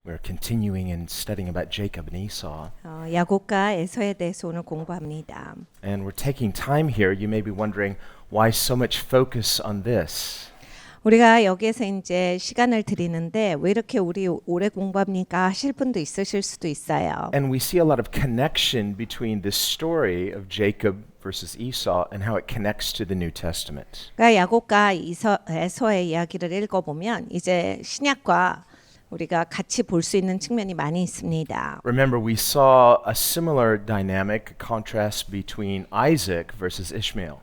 We're continuing and studying about Jacob and Esau. 야곱과 에서에 대해서 오늘 공부합니다. And we're taking time here. You may be wondering why so much focus on this. 우리가 여기에서 이제 시간을 드리는데 왜 이렇게 우리 오래 공부합니까 하실 분도 있으실 수도 있어요. And we see a lot of connection between this story of Jacob versus Esau and how it connects to the New Testament. 그러니까 야곱과 에서의 이야기를 읽어보면 이제 신약과 우리가 같이 볼 수 있는 측면이 많이 있습니다. Remember, we saw a similar dynamic contrast between Isaac versus Ishmael.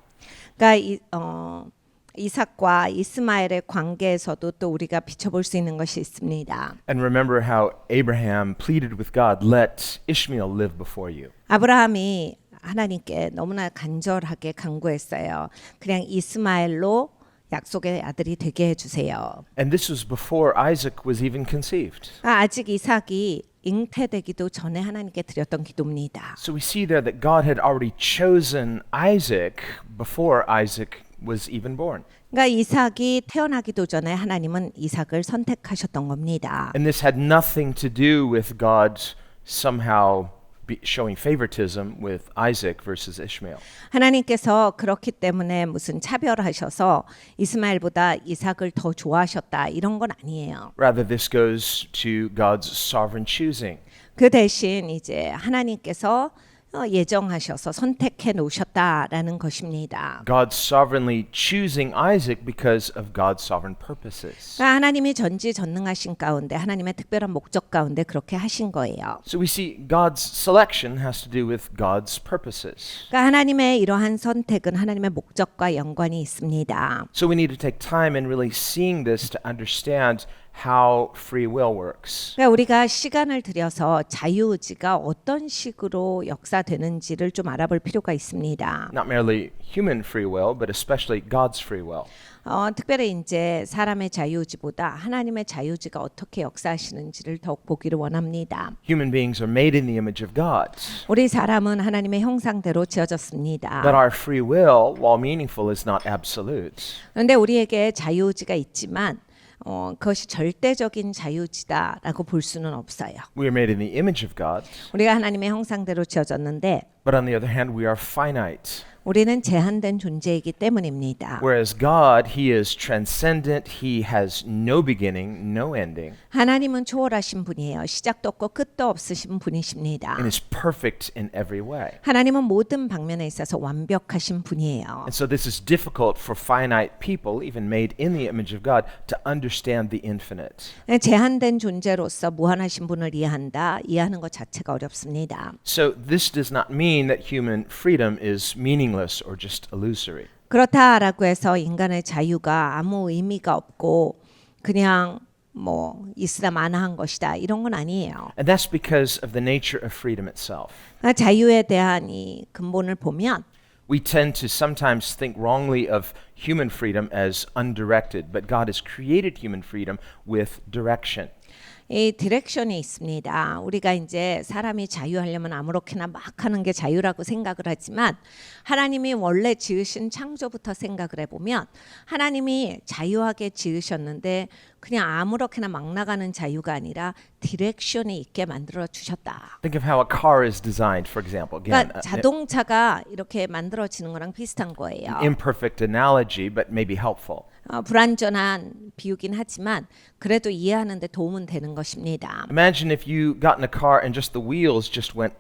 그러니까 이삭과 이스마엘의 관계에서도 또 우리가 비춰볼 수 있는 것이 있습니다. And remember how Abraham pleaded with God, let Ishmael live before you. 아브라함이 하나님께 너무나 간절하게 간구했어요. 그냥 이스마엘로 약속의 아들이 되게 해주세요. And this was before Isaac was even conceived. 아직 이삭이 잉태되기도 전에 하나님께 드렸던 기도입니다. So we see there that God had already chosen Isaac before Isaac was even born. 그러니까 이삭이 태어나기도 전에 하나님은 이삭을 선택하셨던 겁니다. And this had nothing to do with God somehow showing favoritism with Isaac versus Ishmael. 하나님께서 그렇기 때문에 무슨 차별하셔서 이스마엘보다 이삭을 더 좋아하셨다 이런 건 아니에요. Rather, this goes to God's sovereign choosing. 그 대신 이제 하나님께서 예정하셔서 선택해 놓으셨다라는 것입니다. God sovereignly choosing Isaac because of God's sovereign purposes. 하나님이 전지전능하신 가운데 하나님의 특별한 목적 가운데 그렇게 하신 거예요. So we see God's selection has to do with God's purposes. 그러니까 하나님의 이러한 선택은 하나님의 목적과 연관이 있습니다. So we need to take time and really seeing this to understand how free will works. 그러니까 우리가 시간을 들여서 자유의지가 어떤 식으로 역사되는지를 좀 알아볼 필요가 있습니다. Not merely human free will, but especially God's free will. 특별히 이제 사람의 자유의지보다 하나님의 자유의지가 어떻게 역사하시는지를 더욱 보기를 원합니다. Human beings are made in the image of God. 우리 사람은 하나님의 형상대로 지어졌습니다. But our free will, while meaningful, is not absolute. 그런데 우리에게 자유의지가 있지만 그것이 절대적인 자유지다라고 볼 수는 없어요. We are made in the image of God, 우리가 하나님의 형상대로 지어졌는데 but on the other hand, we are finite. 우리는 제한된 존재이기 때문입니다. Whereas God, He is transcendent, He has no beginning, no ending, 하나님은 초월하신 분이에요. 시작도 없고 끝도 없으신 분이십니다. and is perfect in every way. 하나님은 모든 방면에 있어서 완벽하신 분이에요. And so this is difficult for finite people, even made in the image of God, to understand the infinite. 제한된 존재로서 무한하신 분을 이해하는 것 자체가 어렵습니다. So this does not mean that human freedom is meaningless or just illusory. 그렇다라고 해서 인간의 자유가 아무 의미가 없고 그냥 있으나 마나한 것이다 이런 건 아니에요. And that's because of the nature of freedom itself. 자유에 대한 이 근본을 보면 We tend to sometimes think wrongly of human freedom as undirected, but God has created human freedom with direction. 이 디렉션이 있습니다. 우리가 이제 사람이 자유하려면 아무렇게나 막 하는 게 자유라고 생각을 하지만 하나님이 원래 지으신 창조부터 생각을 해보면 하나님이 자유하게 지으셨는데 그냥 아무렇게나 막 나가는 자유가 아니라 디렉션이 있게 만들어 주셨다. Think of how a car is designed, for example. Again, 그러니까 자동차가 이렇게 만들어지는 거랑 비슷한 거예요. imperfect analogy, but maybe helpful. 불완전한 비유긴 하지만 그래도 이해하는 데 도움은 되는 것입니다. Imagine if you got in a car and just the wheels just went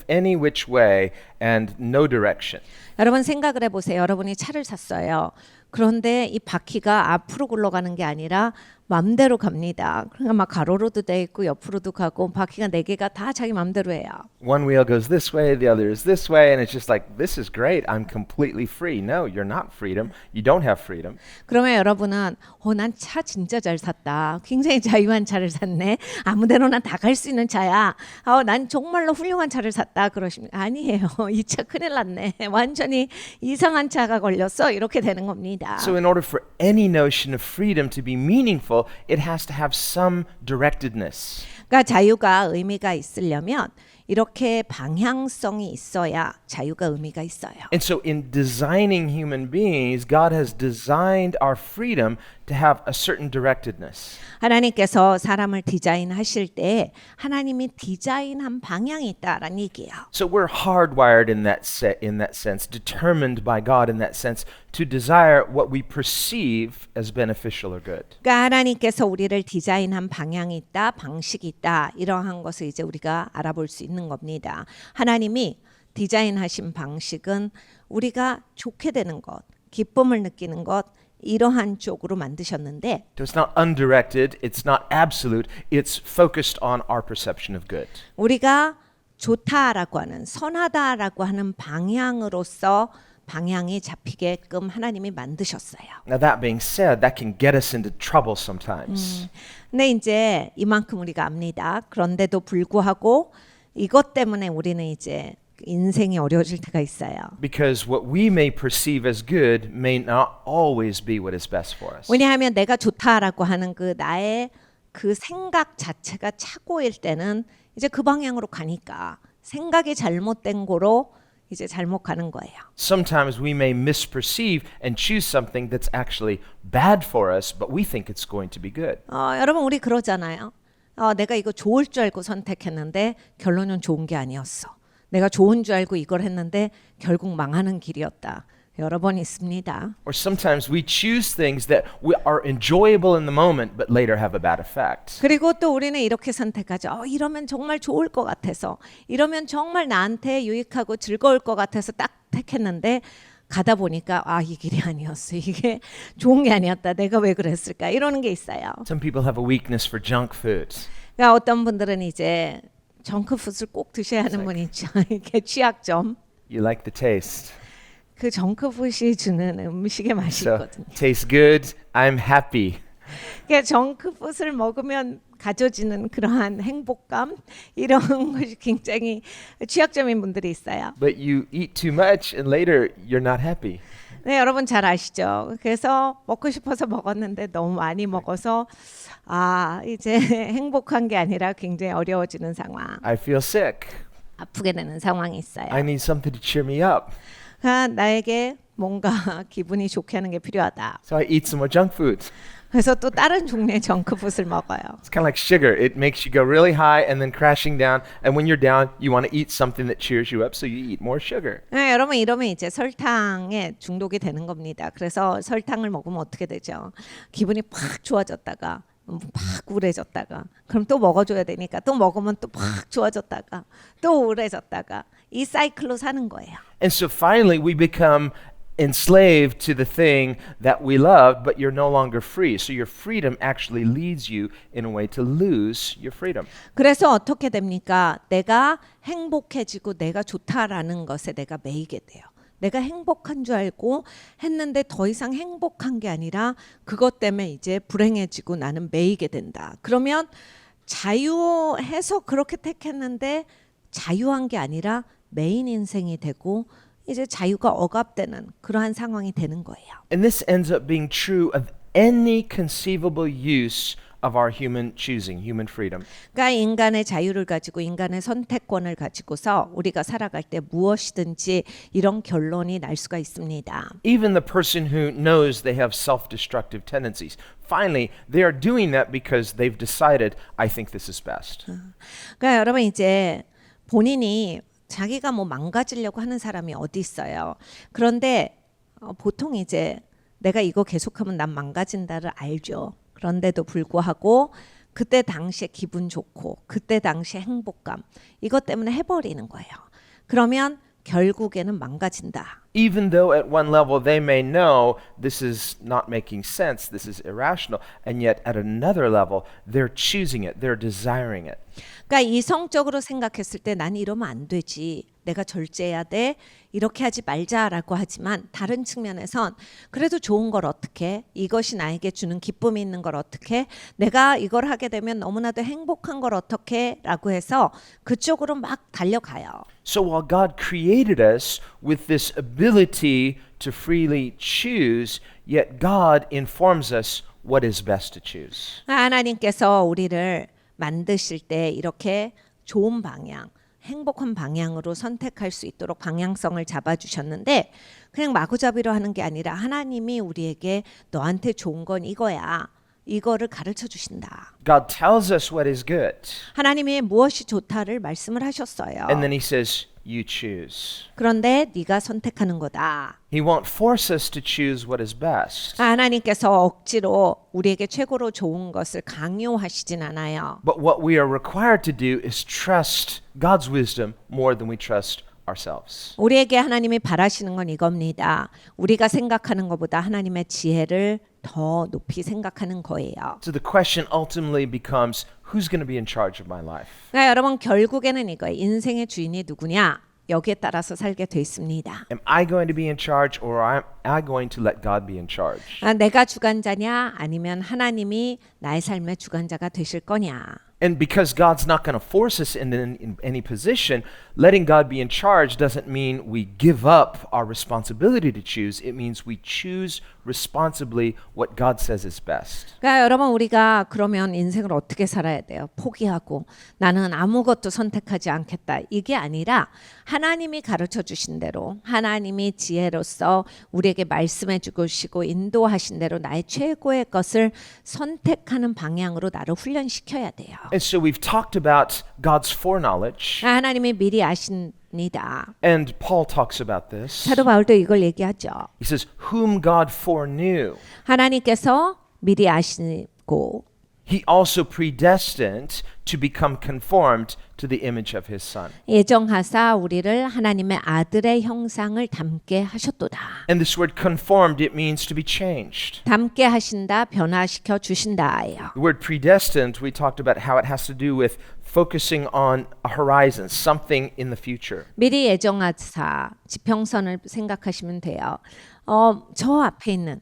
any which way and no direction. 여러분 생각을 해보세요. 여러분이 차를 샀어요. 그런데 이 바퀴가 앞으로 굴러가는 게 아니라 맘대로 갑니다. 그러니까 막 가로로도 돼 있고 옆으로도 가고 바퀴가 4개가 다 자기 맘대로 해요. One wheel goes this way, the other is this way, and it's just like, this is great. I'm completely free. No, you're not freedom. You don't have freedom. 그러면 여러분은 난 차 진짜 잘 샀다. 굉장히 자유한 차를 샀네. 아무데로나 다 갈 수 있는 차야. 난 정말로 훌륭한 차를 샀다. 그러십니까? 아니에요. 이 차 큰일 났네. 완전히 이상한 차가 걸렸어. 이렇게 되는 겁니다. So in order for any notion of freedom to be meaningful, it has to have some directedness. 그러니까 자유가 의미가 있으려면 이렇게 방향성이 있어야 자유가 의미가 있어요. And so in designing human beings, God has designed our freedom to have a certain directedness. 하나님께서 사람을 디자인하실 때 하나님이 디자인한 방향이 있다라는 얘기예요. So we're hardwired in that sense, determined by God in that sense to desire what we perceive as beneficial or good. 그러니까 하나님께서 우리를 디자인한 방향이 있다, 방식이 있다 이러한 것을 이제 우리가 알아볼 수 있는 겁니다. 하나님이 디자인하신 방식은 우리가 좋게 되는 것, 기쁨을 느끼는 것 이러한 쪽으로 만드셨는데 So it's not undirected, it's not absolute, it's focused on our perception of good. 우리가 좋다라고 하는 선하다라고 하는 방향으로서 방향이 잡히게끔 하나님이 만드셨어요. Now that being said, that can get us into trouble sometimes. 근데 이제 이만큼 우리가 압니다. 그런데도 불구하고 이것 때문에 우리는 이제 인생이 어려워질 때가 있어요. Because what we may perceive as good may not always be what is best for us. 왜냐하면 내가 좋다라고 하는 그 나의 그 생각 자체가 착오일 때는 이제 그 방향으로 가니까 생각이 잘못된 거로 이제 잘못 가는 거예요. Sometimes we may misperceive and choose something that's actually bad for us, but we think it's going to be good. 여러분 우리 그러잖아요. 내가 이거 좋을 줄 알고 선택했는데 결론은 좋은 게 아니었어. 내가 좋은 줄 알고 이걸 했는데 결국 망하는 길이었다. 여러 번 있습니다. Or sometimes we choose things that are enjoyable in the moment, but later have a bad effect. 그리고 또 우리는 이렇게 선택하죠. 이러면 정말 좋을 것 같아서, 이러면 정말 나한테 유익하고 즐거울 것 같아서 딱 택했는데 가다 보니까 이 길이 아니었어. 이게 좋은 게 아니었다. 내가 왜 그랬을까? 이러는 게 있어요. Some people have a weakness for junk foods. 그러니까 어떤 분들은 이제 정크푸드를 꼭 드셔야 하는 분이 있죠. 이게 취약점. You like the taste. 그 정크푸드이 주는 음식의 맛이 So, 있거든요. tastes good, I'm happy. 그러니까 정크푸드를 먹으면 가져지는 그러한 행복감 이런 것이 굉장히 취약점인 분들이 있어요. But you eat too much and later you're not happy. 네, 여러분 잘 아시죠? 그래서 먹고 싶어서 먹었는데 너무 많이 먹어서 이제 행복한 게 아니라 굉장히 어려워지는 상황, I feel sick. 아프게 되는 상황이 있어요. I need something to cheer me up. 나에게 뭔가 기분이 좋게 하는 게 필요하다. So I eat some more junk food. 그래서 또 다른 종류의 정크푸드를 먹어요. It's kind of like sugar. It makes you go really high and then crashing down. And when you're down, you want to eat something that cheers you up, so you eat more sugar. 네, 여러분 이러면 이제 설탕에 중독이 되는 겁니다. 그래서 설탕을 먹으면 어떻게 되죠? 기분이 팍 좋아졌다가 팍 우울해졌다가 그럼 또 먹어줘야 되니까 또 먹으면 또 팍 좋아졌다가 또 우울해졌다가 이 사이클로 사는 거예요. And so finally, we become enslaved to the thing that we love, but you're no longer free. So your freedom actually leads you in a way to lose your freedom. 그래서 어떻게 됩니까? 내가 행복해지고 내가 좋다라는 것에 내가 매이게 돼요. 내가 행복한 줄 알고 했는데 더 이상 행복한 게 아니라 그것 때문에 이제 불행해지고 나는 매이게 된다. 그러면 자유해서 그렇게 택했는데 자유한 게 아니라 매인 인생이 되고 이제 자유가 억압되는 그러한 상황이 되는 거예요. And this ends up being true of any conceivable use of our human choosing, human freedom. 그러니까 인간의 자유를 가지고 인간의 선택권을 가지고서 우리가 살아갈 때 무엇이든지 이런 결론이 날 수가 있습니다. Even the person who knows they have self-destructive tendencies, finally, they are doing that because they've decided, I think this is best. 그러니까 여러분 이제 본인이 자기가 뭐 망가지려고 하는 사람이 어디 있어요. 그런데 보통 이제 내가 이거 계속하면 난 망가진다를 알죠. 그런데도 불구하고 그때 당시에 기분 좋고 그때 당시에 행복감 이것 때문에 해버리는 거예요. 그러면 결국에는 망가진다. Even though at one level they may know this is not making sense, this is irrational, and yet at another level they're choosing it, they're desiring it. 그러니까 이성적으로 생각했을 때 난 이러면 안 되지. 내가 절제해야 돼. 이렇게 하지 말자라고 하지만 다른 측면에선 그래도 좋은 걸 어떻게 이것이 나에게 주는 기쁨이 있는 걸 어떻게 내가 이걸 하게 되면 너무나도 행복한 걸 어떻게 라고 해서 그쪽으로 막 달려가요. So while God created us with this ability to freely choose, yet God informs us what is best to choose. 하나님께서 우리를 만드실 때 이렇게 좋은 방향 행복한 방향으로 선택할 수 있도록 방향성을 잡아주셨는데 그냥 마구잡이로 하는 게 아니라 하나님이 우리에게 너한테 좋은 건 이거야. 이거를 가르쳐 주신다. God tells us what is good. 하나님이 무엇이 좋다를 말씀을 하셨어요. And then he says, you choose. 그런데 네가 선택하는 거다. He won't force us to choose what is best. 하나님께서 억지로 우리에게 최고로 좋은 것을 강요하시진 않아요. But what we are required to do is trust God's wisdom more than we trust ourselves. 우리에게 하나님이 바라시는 건 이겁니다. 우리가 생각하는 것보다 하나님의 지혜를 더 높이 생각하는 거예요. So the question ultimately becomes, who's going to be in charge of my life? 그러니까 여러분 결국에는 이거예요. 인생의 주인이 누구냐? 여기에 따라서 살게 돼 있습니다. Am I going to be in charge or am I going to let God be in charge? 내가 주관자냐 아니면 하나님이 나의 삶의 주관자가 되실 거냐? And because God's not going to force us in any position, letting God be in charge doesn't mean we give up our responsibility to choose. It means we choose responsibly what God says is best. 그러니까 여러분 우리가 그러면 인생을 어떻게 살아야 돼요? 포기하고 나는 아무것도 선택하지 않겠다. 이게 아니라 하나님이 가르쳐 주신 대로 하나님이 지혜로서 우리에게 말씀해 주시고 인도하신 대로 나의 최고의 것을 선택하는 방향으로 나를 훈련시켜야 돼요. And so we've talked about God's foreknowledge, 하나님이 미리 아십니다. and Paul talks about this. 사도 바울도 이걸 얘기하죠. He says, whom God foreknew, 하나님께서 미리 아시고 he also predestined to become conformed to the image of his son. 예정하사 우리를 하나님의 아들의 형상을 닮게 하셨도다. And this word conformed, it means to be changed. 닮게 하신다, 변화시켜 주신다예요. The word predestined, we talked about how it has to do with focusing on a horizon, something in the future. 미리 예정하사 지평선을 생각하시면 돼요. 저 앞에 있는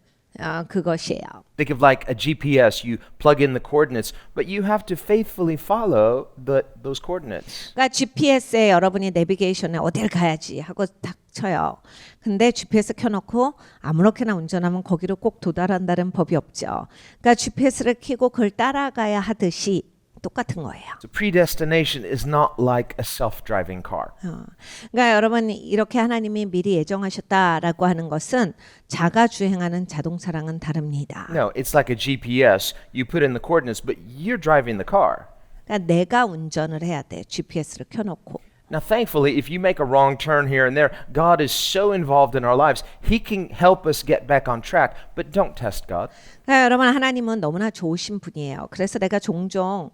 그것이에요. Think of like a GPS, you plug in the coordinates, but you have to faithfully follow those coordinates. 그러니까 GPS에 여러분이 내비게이션에 어딜 가야지 하고 딱 쳐요. 근데 GPS 켜놓고 아무렇게나 운전하면 거기로 꼭 도달한다는 법이 없죠. 그러니까 GPS를 켜고 그걸 따라가야 하듯이 똑같은 거예요. So predestination is not like a self-driving car. 그러니까 여러분 이렇게 하나님이 미리 예정하셨다라고 하는 것은 자가 주행하는 자동차랑은 다릅니다. No, it's like a GPS. You put in the coordinates, but you're driving the car. 그러니까 내가 운전을 해야 돼. GPS를 켜놓고. Now, thankfully, if you make a wrong turn here and there, God is so involved in our lives, He can help us get back on track. But don't test God. 그러니까 여러분 하나님은 너무나 좋으신 분이에요. 그래서 내가 종종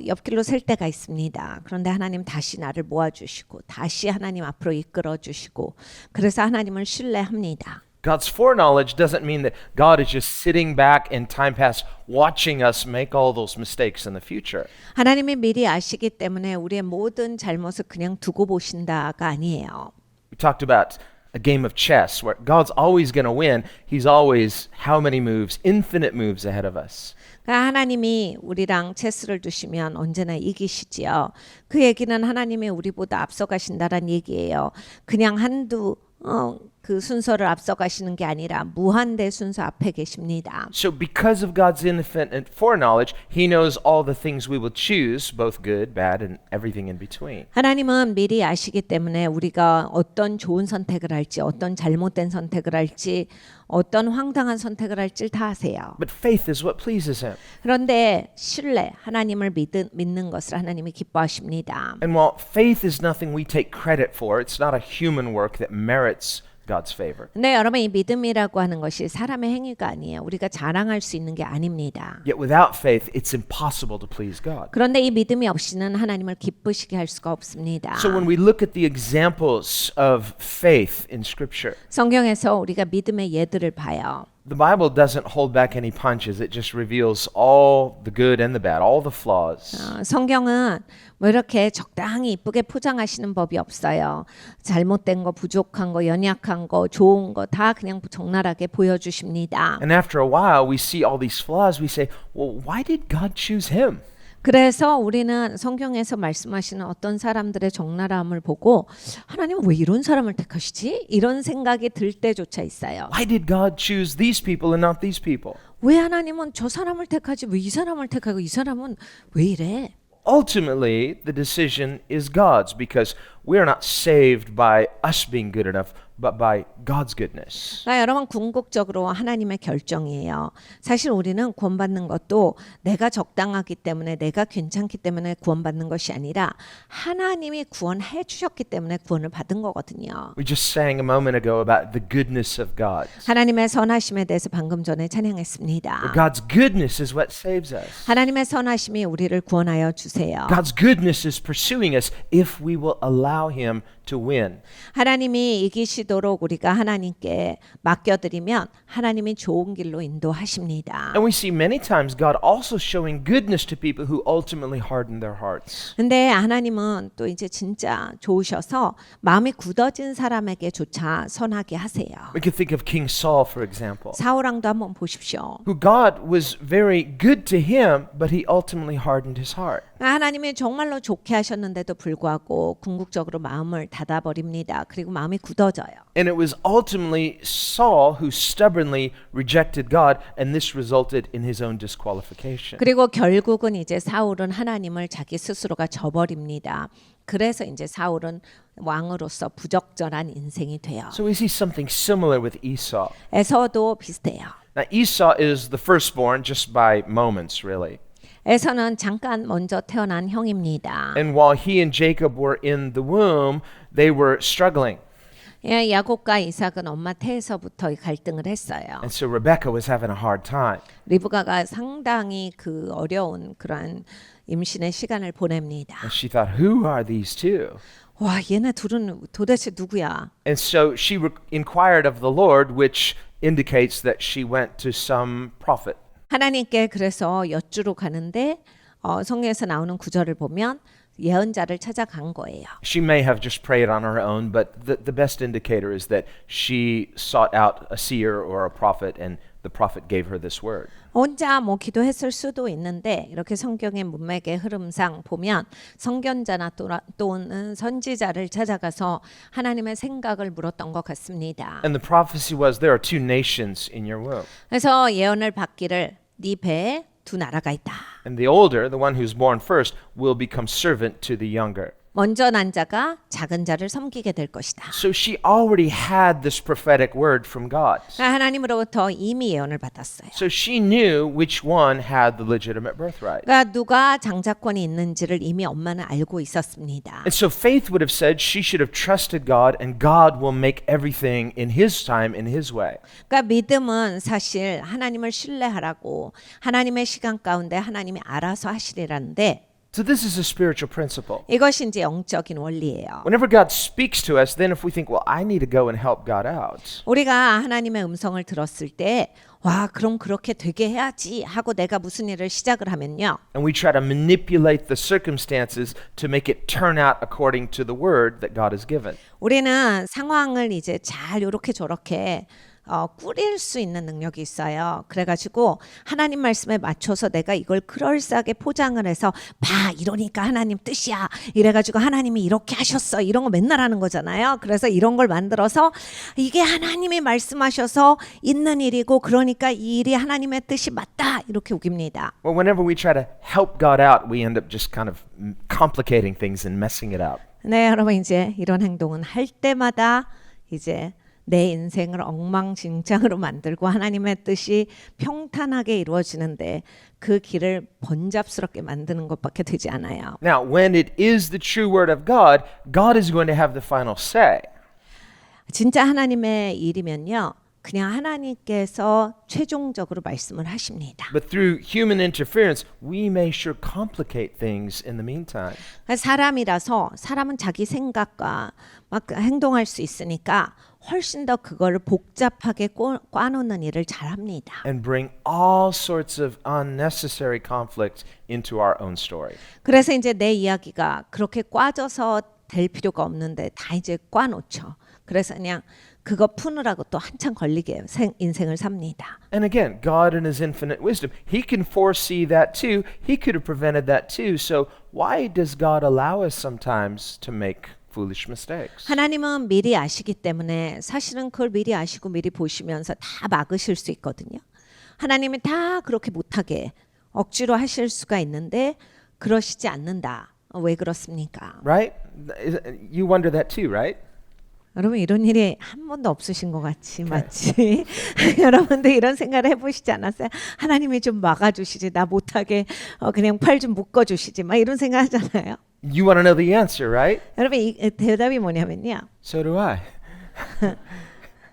옆길로 셀 때가 있습니다. 그런데 하나님 다시 나를 모아주시고 다시 하나님 앞으로 이끌어주시고 그래서 하나님을 신뢰합니다. God's foreknowledge doesn't mean that God is just sitting back in time past watching us make all those mistakes in the future. 하나님이 미리 아시기 때문에 우리의 모든 잘못을 그냥 두고 보신다가 아니에요. We talked about a game of chess where God's always going to win. He's always how many moves, infinite moves ahead of us. 그러니까 하나님이 우리랑 체스를 두시면 언제나 이기시지요. 그 얘기는 하나님이 우리보다 앞서가신다는 얘기예요. 그냥 한두 그 순서를 앞서가시는 게 아니라 무한대 순서 앞에 계십니다. So because of God's infinite foreknowledge, He knows all the things we will choose, both good, bad, and everything in between. 하나님은 미리 아시기 때문에 우리가 어떤 좋은 선택을 할지, 어떤 잘못된 선택을 할지, 어떤 황당한 선택을 할지 다 아세요. But faith is what pleases Him. 그런데 신뢰, 하나님을 믿는 것을 하나님이 기뻐하십니다. And while faith is nothing we take credit for, it's not a human work that merits God's favor. 근데 여러분 이 믿음이라고 하는 것이 사람의 행위가 아니에요. 우리가 자랑할 수 있는 게 아닙니다. Yet without faith, it's impossible to please God. 그런데 이 믿음이 없이는 하나님을 기쁘시게 할 수가 없습니다. So when we look at the examples of faith in Scripture, 성경에서 우리가 믿음의 예들을 봐요. the Bible doesn't hold back any punches. It just reveals all the good and the bad, all the flaws. 성경은 뭐 이렇게 적당히 이쁘게 포장하시는 법이 없어요. 잘못된 거, 부족한 거, 연약한 거, 좋은 거 다 그냥 적나라하게 보여주십니다. And after a while, we see all these flaws. We say, well, why did God choose him? 그래서 우리는 성경에서 말씀하시는 어떤 사람들의 적나라함을 보고 하나님은 왜 이런 사람을 택하시지? 이런 생각이 들 때조차 있어요. Why did God choose these people and not these people? 왜 하나님은 저 사람을 택하지 왜 이 사람을 택하고 이 사람은 왜 이래? ultimately the decision is God's because we are not saved by us being good enough, but by God's goodness. 그러니까 여러분 궁극적으로 하나님의 결정이에요. 사실 우리는 구원받는 것도 내가 적당하기 때문에 내가 괜찮기 때문에 구원받는 것이 아니라 하나님이 구원해 주셨기 때문에 구원을 받은 거거든요. We just sang a moment ago about the goodness of God. 하나님의 선하심에 대해서 방금 전에 찬양했습니다. God's goodness is what saves us. 하나님의 선하심이 우리를 구원하여 주세요. God's goodness is pursuing us if we will allow Him to win. 하나님이 이기시도록 우리가 하나님께 맡겨드리면 하나님이 좋은 길로 인도하십니다. And we see many times God also showing goodness to people who ultimately harden their hearts. 근데 하나님은 또 이제 진짜 좋으셔서 마음이 굳어진 사람에게조차 선하게 하세요. We could think of King Saul, for example, 사울왕도 한번 보십시오. who God was very good to him, but he ultimately hardened his heart. 하나님이 정말로 좋게 하셨는데도 불구하고 궁극적으로 마음을 닫아버립니다. 그리고 마음이 굳어져요. And it was ultimately Saul who stubbornly rejected God, and this resulted in his own disqualification. 그리고 결국은 이제 사울은 하나님을 자기 스스로가 저버립니다. 그래서 이제 사울은 왕으로서 부적절한 인생이 돼요. So we see something similar with Esau. 에서도 비슷해요. Now, Esau is the firstborn just by moments, really. 에서는 잠깐 먼저 태어난 형입니다. And while he and Jacob were in the womb, they were struggling. 예, 야곱과 이삭은 엄마 태에서부터 갈등을 했어요. And so Rebecca was having a hard time. 리브가가 상당히 그 어려운 그러한 임신의 시간을 보냅니다. And she thought, who are these two? 와, 얘네 둘은 도대체 누구야? And so she inquired of the Lord, which indicates that she went to some prophet. 하나님께 그래서 여쭈러 가는데 성경에서 나오는 구절을 보면 예언자를 찾아간 거예요. She may have just prayed on her own, but the best indicator is that she sought out a seer or a prophet, and the prophet gave her this word. 혼자 뭐 기도했을 수도 있는데 이렇게 성경의 문맥의 흐름상 보면 선견자나 또는 선지자를 찾아가서 하나님의 생각을 물었던 것 같습니다. And the prophecy was, there are two nations in your womb. 그래서 예언을 받기를 네 배에 두 나라가 있다. And the older, the one who's born first, will become servant to the younger. 먼저 난 자가 작은 자를 섬기게 될 것이다. So she already had this prophetic word from God. 하나님으로부터 이미 예언을 받았어요. So she knew which one had the legitimate birthright. 그러니까 누가 장자권이 있는지를 이미 엄마는 알고 있었습니다. And so faith would have said she should have trusted God, and God will make everything in His time, in His way. 그러니까 믿음은 사실 하나님을 신뢰하라고 하나님의 시간 가운데 하나님이 알아서 하시리라는데 So this is a spiritual principle. 이것이 이제 영적인 원리예요. Whenever God speaks to us, then if we think, well, I need to go and help God out, 우리가 하나님의 음성을 들었을 때 와, 그럼 그렇게 되게 해야지 하고 내가 무슨 일을 시작을 하면요. and we try to manipulate the circumstances to make it turn out according to the word that God has given. 우리는 상황을 이제 잘 요렇게 저렇게 꾸릴 수 있는 능력이 있어요. 그래가지고 하나님 말씀에 맞춰서 내가 이걸 그럴싸하게 포장을 해서 봐 이러니까 하나님 뜻이야. 이래가지고 하나님이 이렇게 하셨어. 이런 거 맨날 하는 거잖아요. 그래서 이런 걸 만들어서 이게 하나님이 말씀하셔서 있는 일이고 그러니까 이 일이 하나님의 뜻이 맞다. 이렇게 우깁니다. Well, whenever we try to help God out, we end up just kind of complicating things and messing it up. 네, 여러분 이제 이런 행동은 할 때마다 이제 내 인생을 엉망진창으로 만들고 하나님의 뜻이 평탄하게 이루어지는데 그 길을 번잡스럽게 만드는 것밖에 되지 않아요. Now, when it is the true word of God, God is going to have the final say. 진짜 하나님의 일이면요. 그냥 하나님께서 최종적으로 말씀을 하십니다. But through human interference, we may sure complicate things in the meantime. 사람이라서 사람은 자기 생각과 막 행동할 수 있으니까 훨씬 더 그거를 복잡하게 꽈놓는 일을 잘합니다. And bring all sorts of unnecessary conflicts into our own story. 그래서 이제 내 이야기가 그렇게 꽈져서 될 필요가 없는데 다 이제 꽈놓죠. 그래서 그냥 그거 푸느라고 또 한참 걸리게 인생을 삽니다. And again, God in His infinite wisdom, He can foresee that too. He could have prevented that too. So why does God allow us sometimes to make foolish mistakes? 하나님은 미리 아시기 때문에 사실은 그걸 미리 아시고 미리 보시면서 다 막으실 수 있거든요. 하나님이 다 그렇게 못하게 억지로 하실 수가 있는데 그러시지 않는다. 왜 그렇습니까? Right? You wonder that too, right? 여러분 이런 일이 한 번도 없으신 것 같이 마치 여러분들 이런 생각을 해보시지 않았어요? 하나님이 좀 막아주시지 나 못하게 그냥 팔 좀 묶어주시지 막 이런 생각 하잖아요. You want to know the answer, right? 여러분 이 대답이 뭐냐면요. So do I.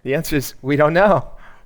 The answer is we don't know.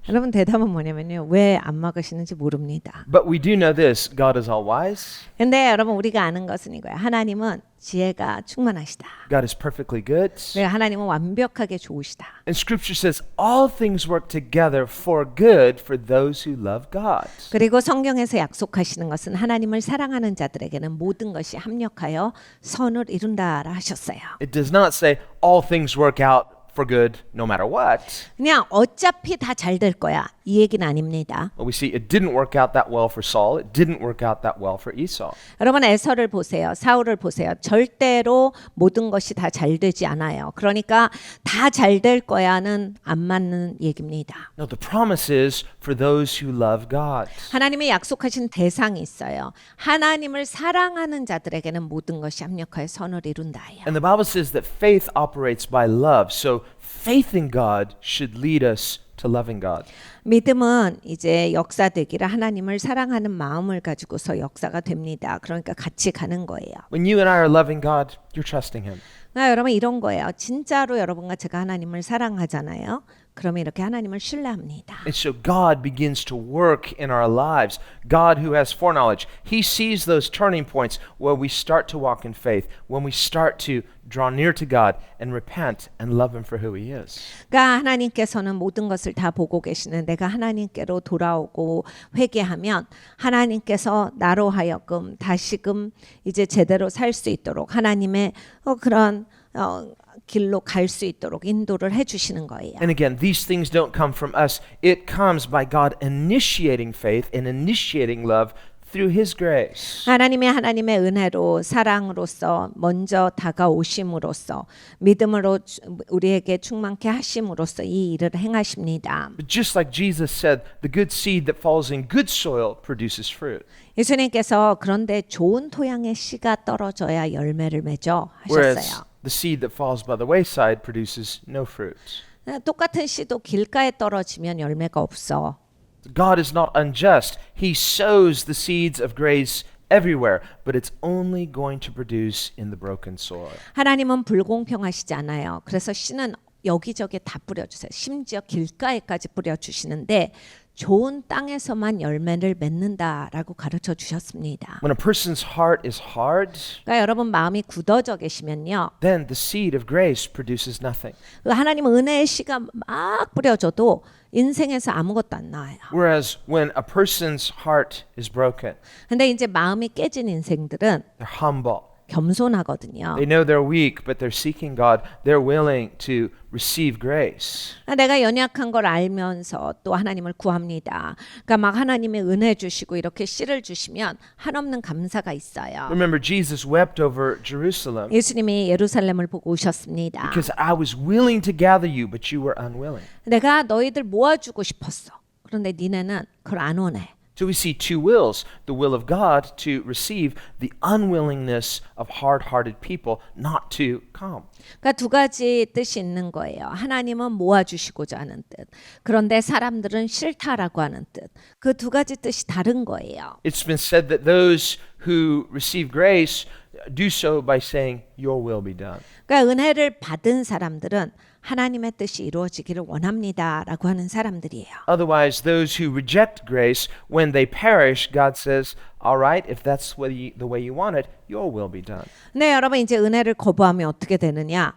여러분 대답은 뭐냐면요. 왜 안 막으시는지 모릅니다. But we do know this. God is all wise. 근데 여러분 우리가 아는 것은 이거예요. 하나님은 지혜가 충만하시다. God is perfectly good. 그리고 하나님은 완벽하게 좋으시다. And scripture says all things work together for good for those who love God. 그리고 성경에서 약속하시는 것은 하나님을 사랑하는 자들에게는 모든 것이 합력하여 선을 이룬다라 하셨어요. It does not say all things work out for good no matter what. 그냥 어차피 다 잘 될 거야. 이 얘기는 아닙니다. Well, we see it didn't work out that well for Saul. It didn't work out that well for Esau. 여러분 에서를 보세요. 사울을 보세요. 절대로 모든 것이 다 잘 되지 않아요. 그러니까 다 잘 될 거야는 안 맞는 얘기입니다. No, the promise is for those who love God. 하나님의 약속하신 대상이 있어요. 하나님을 사랑하는 자들에게는 모든 것이 합력하여 선을 이룬다예요. And the Bible says that faith operates by love. So faith in God should lead us to loving God. 믿음은 이제 역사되기를 하나님을 사랑하는 마음을 가지고서 역사가 됩니다. 그러니까 같이 가는 거예요. When you and I are loving God, you're trusting Him. 여러분 이런 거예요. 진짜로 여러분과 제가 하나님을 사랑하잖아요. 그러면 이렇게 하나님을 신뢰합니다. And so God begins to work in our lives. God who has foreknowledge, He sees those turning points where we start to walk in faith, when we start to draw near to God and repent and love Him for who He is. 그러니까 하나님께서는 모든 것을 다 보고 계시는 내가 하나님께로 돌아오고 회개하면 하나님께서 나로 하여금 다시금 이제 제대로 살 수 있도록 하나님의 그런 길로 갈 수 있도록 인도를 해주시는 거예요. And again, these things don't come from us. It comes by God initiating faith and initiating love through His grace. 하나님의 은혜로 사랑으로서 먼저 다가오심으로써 믿음으로 우리에게 충만케 하심으로써 이 일을 행하십니다. But just like Jesus said, the good seed that falls in good soil produces fruit. 예수님께서 그런데 좋은 토양의 씨가 떨어져야 열매를 맺어 Whereas 하셨어요. the seed that falls by the wayside produces no fruit. 똑같은 씨도 길가에 떨어지면 열매가 없어. God is not unjust. He sows the seeds of grace everywhere, but it's only going to produce in the broken soil. 하나님은 불공평하시지 않아요. 그래서 씨는 여기저기 다 뿌려주세요. 심지어 길가에까지 뿌려주시는데 좋은 땅에서만 열매를 맺는다라고 가르쳐 주셨습니다. When a person's heart is hard, 그러니까 여러분 마음이 굳어져 계시면요. then the seed of grace produces nothing. 하나님은 은혜의 씨가 막 뿌려줘도 인생에서 아무것도 안 나와요. Whereas when a person's heart is broken, 근데 이제 마음이 깨진 인생들은 they're humble. 겸손하거든요. They know they're weak, but they're seeking God. They're willing to receive grace. 내가 연약한 걸 알면서 또 하나님을 구합니다. 그러니까 막 하나님의 은혜 주시고 이렇게 씨를 주시면 한없는 감사가 있어요. Remember, Jesus wept over Jerusalem 예수님이 예루살렘을 보고 오셨습니다. because I was willing to gather you, but you were unwilling. 내가 너희들 모아주고 싶었어. 그런데 니네는 그걸 안 원해. So we see two wills, the will of God to receive, the unwillingness of hard-hearted people not to come. 그러니까 두 가지 뜻이 있는 거예요. 하나님은 모아주시고자 하는 뜻. 그런데 사람들은 싫다라고 하는 뜻. 그 두 가지 뜻이 다른 거예요. It's been said that those who receive grace do so by saying, your will be done. 그러니까 은혜를 받은 사람들은 하나님의 뜻이 이루어지기를 원합니다라고 하는 사람들이에요. Otherwise, those who reject grace, when they perish, God says, all right, if that's the way you want it, your will be done. 네, 여러분 이제 은혜를 거부하면 어떻게 되느냐?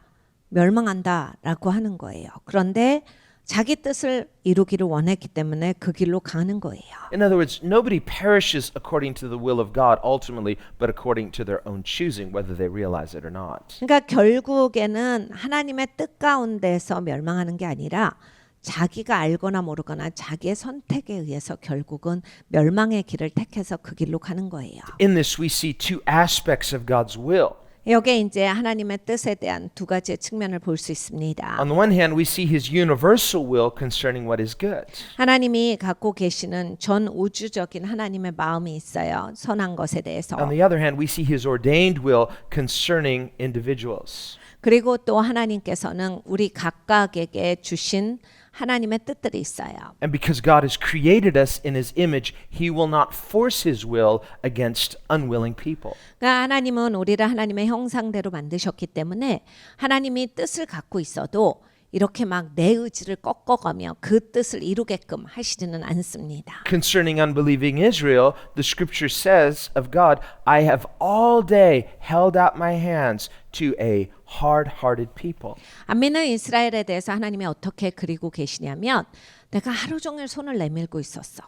멸망한다라고 하는 거예요. 그런데 자기 뜻을 이루기를 원했기 때문에 그 길로 가는 거예요. In other words, nobody perishes according to the will of God ultimately, but according to their own choosing, whether they realize it or not. 그러니까 결국에는 하나님의 뜻 가운데서 멸망하는 게 아니라 자기가 알거나 모르거나 자기의 선택에 의해서 결국은 멸망의 길을 택해서 그 길로 가는 거예요. In this, we see two aspects of God's will. 여기에 이제 하나님의 뜻에 대한 두 가지의 측면을 볼 수 있습니다. On the one hand, we see his universal will concerning what is good. 하나님이 갖고 계시는 전 우주적인 하나님의 마음이 있어요. 선한 것에 대해서. On the other hand, we see his ordained will concerning individuals. 그리고 또 하나님께서는 우리 각각에게 주신 하나님의 뜻들이 있어요. And because God has created us in his image, he will not force his will against unwilling people. 그러니까 하나님은 우리를 하나님의 형상대로 만드셨기 때문에 하나님이 뜻을 갖고 있어도 이렇게 막 내 의지를 꺾어가며 그 뜻을 이루게끔 하시지는 않습니다. Concerning unbelieving Israel, the scripture says of God, I have all day held out my hands to a hard-hearted people. 안 믿는 이스라엘에 대해서 하나님이 어떻게 그리고 계시냐면 내가 하루 종일 손을 내밀고 있었어.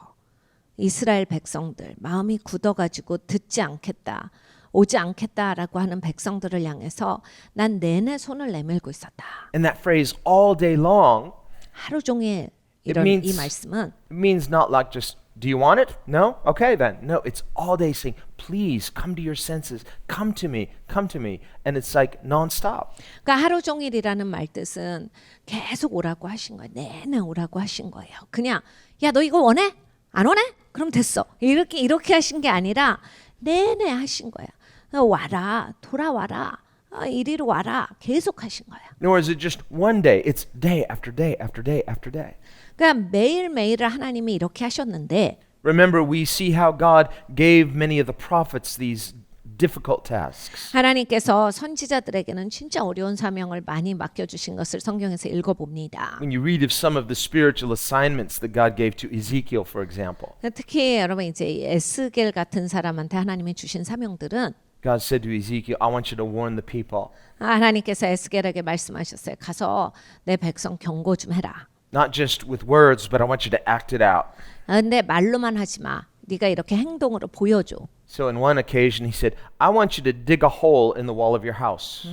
이스라엘 백성들 마음이 굳어가지고 듣지 않겠다. 오지 않겠다라고 하는 백성들을 향해서 난 내내 손을 내밀고 있었다. And that phrase all day long, 하루 종일 이런 means- 이 말씀은 it means not like just, do you want it? No? Okay then. No, it's all day saying, please come to your senses. Come to me. Come to me. And it's like nonstop. 그러니까 하루 종일이라는 말 뜻은 계속 오라고 하신 거예요. 내내 오라고 하신 거예요. 그냥 야 너 이거 원해? 안 원해? 그럼 됐어. 이렇게 하신 게 아니라 내내 하신 거야. 와라 돌아와라 이리로 와라 계속 하신 거야. Nor is it just one day. It's day after day after day after day. 그러니까 매일매일을 하나님이 이렇게 하셨는데 Remember, we see how God gave many of the prophets these difficult tasks. 하나님께서 선지자들에게는 진짜 어려운 사명을 많이 맡겨주신 것을 성경에서 읽어봅니다. When you read of some of the spiritual assignments that God gave to Ezekiel, for example, 특히 여러분 이제 에스겔 같은 사람한테 하나님이 주신 사명들은 God said to Ezekiel, I want you to warn the people. 하나님께서 에스겔에게 말씀하셨어요. 가서 내 백성 경고 좀 해라. Not just with words, but I want you to act it out. 근데 말로만 하지 마. 네가 이렇게 행동으로 보여줘. So on one occasion, he said, I want you to dig a hole in the wall of your house.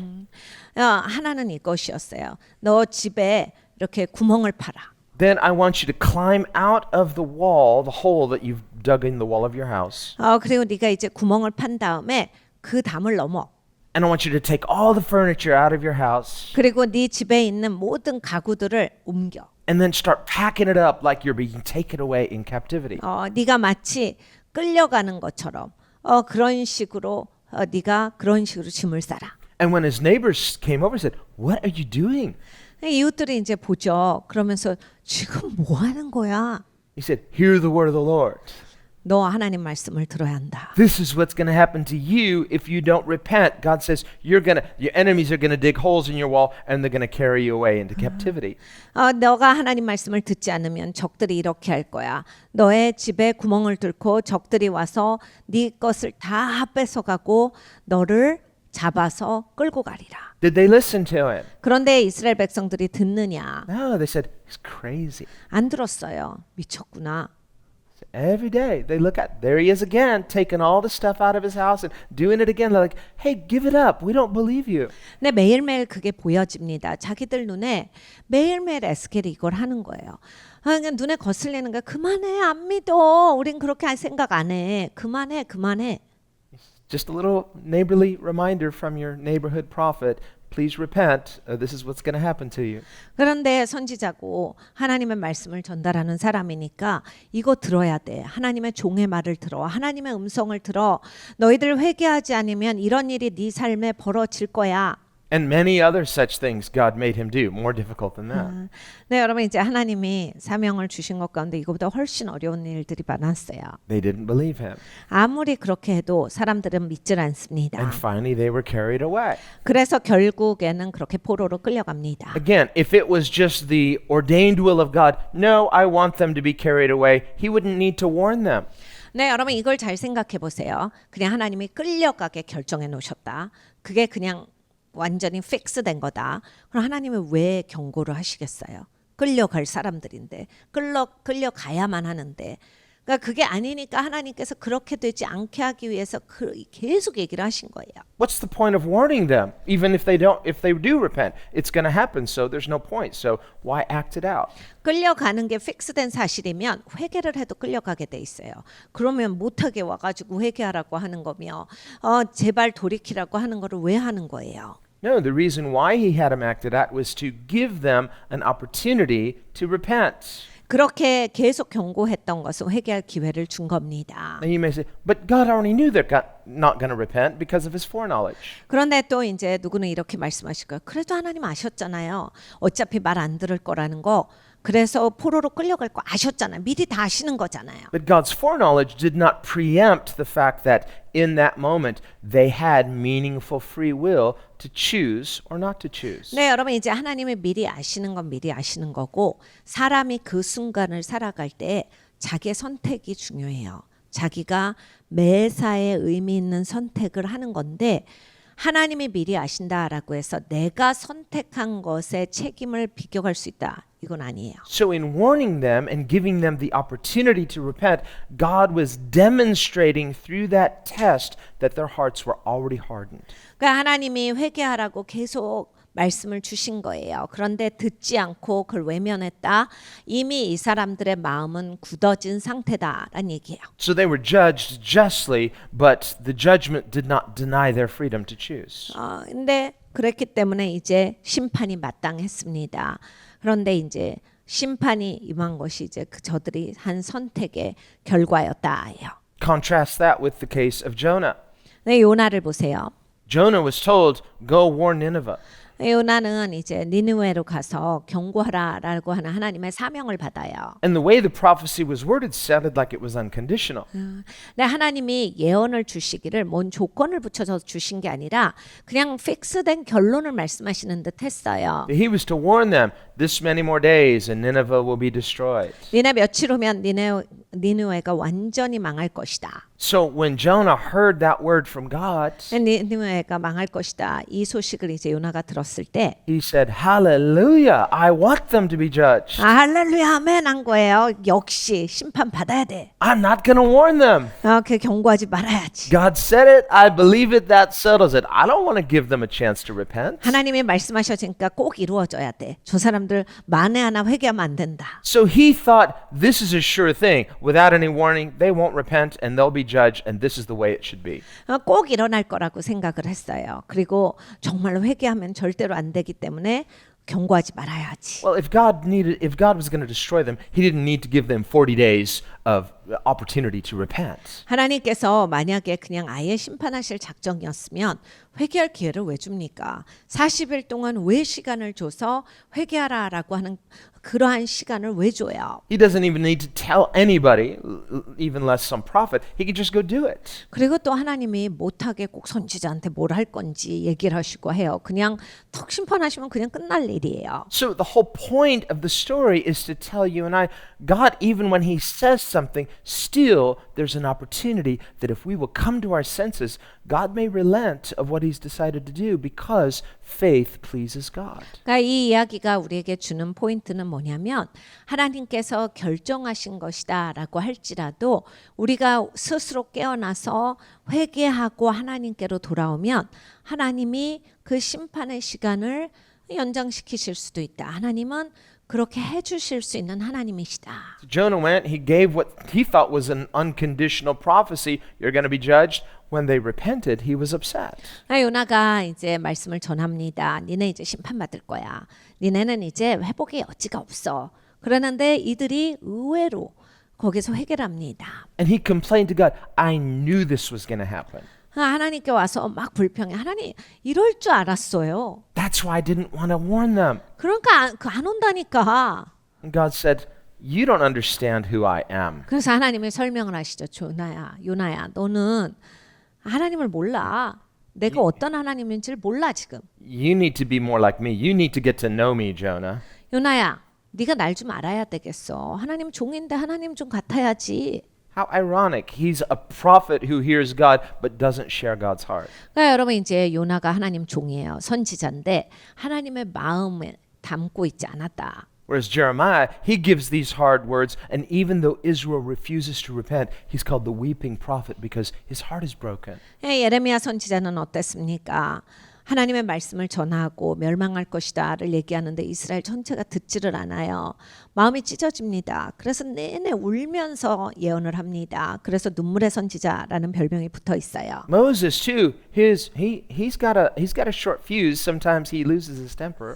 하나는 이것이었어요. 너 집에 이렇게 구멍을 파라. Then I want you to climb out of the wall, the hole that you've dug in the wall of your house. 그리고 네가 이제 구멍을 판 다음에 그 담을 넘어. And I want you to take all the furniture out of your house 그리고 네 집에 있는 모든 가구들을 옮겨. and then start packing it up like you're being taken away in captivity. 네가 마치 끌려가는 것처럼 그런 식으로 네가 그런 식으로 짐을 싸라. And when his neighbors came over, said, What are you doing? 이웃들이 이제 보죠. 그러면서 지금 뭐 하는 거야? He said, Hear the word of the Lord. 너 하나님 말씀을 들어야 한다. This is what's going to happen to you if you don't repent. God says your enemies are going to dig holes in your wall and they're going to carry you away into captivity. 너가 하나님 말씀을 듣지 않으면 적들이 이렇게 할 거야. 너의 집에 구멍을 뚫고 적들이 와서 네 것을 다 뺏어가고 너를 잡아서 끌고 가리라. Did they listen to him? 그런데 이스라엘 백성들이 듣느냐? No, they said, He's crazy. 안 들었어요. 미쳤구나. Every day they look at, there he is again, taking all the stuff out of his house and doing it again. They're like, hey, give it up. We don't believe you. 근데 매일매일 그게 보여집니다. 자기들 눈에 매일매일 에스겔이 이걸 하는 거예요. 그냥 눈에 거슬리는 거야. 그만해, 안 믿어. 우린 그렇게 할 생각 안 해. 그만해, 그만해. Just a little neighborly reminder from your neighborhood prophet. Please repent. This is what's going to happen to you. 그런데 선지자고 하나님의 말씀을 전달하는 사람이니까 이거 들어야 돼. 하나님의 종의 말을 들어. 하나님의 음성을 들어. 너희들 회개하지 않으면 이런 일이 네 삶에 벌어질 거야. And many other such things God made him do, more difficult than that. 네, 여러분 이제 하나님이 사명을 주신 것 가운데 이거보다 훨씬 어려운 일들이 많았어요. They didn't believe him. 아무리 그렇게 해도 사람들은 믿질 않습니다. And finally they were carried away. 그래서 결국에는 그렇게 포로로 끌려갑니다. Again, if it was just the ordained will of God, no, I want them to be carried away, he wouldn't need to warn them. 네, 여러분 이걸 잘 생각해 보세요. 그냥 하나님이 끌려가게 결정해 놓으셨다. 그게 그냥 완전히 픽스된 거다. 그럼 하나님은 왜 경고를 하시겠어요? 끌려갈 사람들인데 끌려가야만 하는데 그러니까 그게 아니니까 하나님께서 그렇게 되지 않게 하기 위해서 계속 얘기를 하신 거예요. What's the point of warning them? Even if they do repent, it's going to happen. So there's no point. So why act it out? 끌려가는 게 픽스된 사실이면 회개를 해도 끌려가게 돼 있어요. 그러면 못하게 와가지고 회개하라고 하는 거며, 제발 돌이키라고 하는 거를 왜 하는 거예요? No, the reason why he had them act it out was to give them an opportunity to repent. 그렇게 계속 경고했던 것은 회개할 기회를 준 겁니다. And you may say, but God already knew they're not going to repent because of his foreknowledge. 그런데 또 이제 누구는 이렇게 말씀하실 거예요. 그래도 하나님 아셨잖아요. 어차피 말 안 들을 거라는 거. 그래서 포로로 끌려갈 거 아셨잖아요. 미리 다 아시는 거잖아요. But God's foreknowledge did not preempt the fact that in that moment they had meaningful free will to choose or not to choose. 네, 여러분 이제 하나님이 미리 아시는 건 미리 아시는 거고 사람이 그 순간을 살아갈 때 자기의 선택이 중요해요. 자기가 매사에 의미 있는 선택을 하는 건데 하나님이 미리 아신다라고 해서 내가 선택한 것에 책임을 비껴갈 수 있다. 이건 아니에요. So in warning them and giving them the opportunity to repent, God was demonstrating through that test that their hearts were already hardened. 그러니까 하나님이 회개하라고 계속 말씀을 주신 거예요. 그런데 듣지 않고 그걸 외면했다. 이미 이 사람들의 마음은 굳어진 상태다라는 얘기예요. So they were judged justly, but the judgment did not deny their freedom to choose. 근데 그랬기 때문에 이제 심판이 마땅했습니다. 그런데 이제 심판이 임한 것이 이제 저들이 한 선택의 결과였다예요. Contrast that with the case of Jonah. 네, 요나를 보세요. Jonah was told, go warn Nineveh. 요나는 이제 니느웨로 가서 경고하라라고 하는 하나님의 사명을 받아요. And the way the prophecy was worded sounded like it was unconditional. 근데 하나님이 예언을 주시기를 뭔 조건을 붙여서 주신 게 아니라 그냥 픽스된 결론을 말씀하시는 듯 했어요. He was to warn them, this many more days and Nineveh will be destroyed. 니네 며칠 후면 니느웨가 완전히 망할 것이다. So when Jonah heard that word from God, 니느웨가 망할 것이다. 이 소식을 이제 요나가 들었을 때 he said, Hallelujah, I want them to be judged. 할렐루야 아멘 한 거예요. 역시 심판 받아야 돼. I'm not going to warn them. 그 경고하지 말아야지. God said it, I believe it, that settles it. I don't want to give them a chance to repent. 하나님이 말씀하셨으니까 꼭 이루어져야 돼. 저 사람들 만에 하나 회개하면 안 된다. So he thought, this is a sure thing. Without any warning, they won't repent and they'll be judged, and this is the way it should be. 꼭 일어날 거라고 생각을 했어요. 그리고 정말로 회개하면 절대로 안 되기 때문에 경고하지 말아야지. Well, if God was going to destroy them, he didn't need to give them 40 days of opportunity to repent. 하나님께서 만약에 그냥 아예 심판하실 작정이었으면 회개할 기회를 왜 줍니까? 40일 동안 왜 시간을 줘서 회개하라라고 하는 그러한 시간을 왜 줘요? He doesn't even need to tell anybody, even less some prophet. He could just go do it. 그리고 또 하나님이 못하게 꼭 선지자한테 뭘 할 건지 얘기를 하시고 해요. 그냥 턱 심판하시면 그냥 끝날 일이에요. So the whole point of the story is to tell you and I, God, even when he says something, still there's an opportunity that if we will come to our senses, God may relent of what he's decided to do because faith pleases God. 그러니까 이 이야기가 우리에게 주는 포인트는 뭐냐면 하나님께서 결정하신 것이다라고 할지라도 우리가 스스로 깨어나서 회개하고 하나님께로 돌아오면 하나님이 그 심판의 시간을 연장시키실 수도 있다. 하나님은 그렇게 해주실 수 있는 하나님이시다. So Jonah went, he gave what he thought was an unconditional prophecy. You're going to be judged. When they repented, he was upset. 요나가 이제 말씀을 전합니다. 니네 이제 심판받을 거야. 니네는 이제 회복의 여지가 없어. 그러는데 이들이 의외로 거기서 회개를 합니다. And he complained to God, I knew this was going to happen. 하나님께 와서 막 불평해. 하나님 이럴 줄 알았어요. That's why I didn't want to warn them. 그러니까 안 온다니까. And God said, you don't understand who I am. 그래서 하나님이 설명을 하시죠. 요나야, 너는 하나님을 몰라. 내가 어떤 하나님인지를 몰라 지금. You need to be more like me. You need to get to know me, Jonah. 요나야, 네가 날 좀 알아야 되겠어. 하나님 종인데 하나님 좀 같아야지. How ironic. He's a prophet who hears God but doesn't share God's heart. 그러니까 여러분 이제 요나가 하나님 종이에요. 선지자인데 하나님의 마음에 담고 있지 않았다. Whereas Jeremiah, he gives these hard words, and even though Israel refuses to repent, he's called the weeping prophet because his heart is broken. 예레미야 선지자는 어땠습니까? 하나님의 말씀을 전하고 멸망할 것이다를 얘기하는데 이스라엘 전체가 듣지를 않아요. 마음이 찢어집니다. 그래서 내내 울면서 예언을 합니다. 그래서 눈물의 선지자라는 별명이 붙어 있어요. Moses too, he's got a short fuse. Sometimes he loses his temper.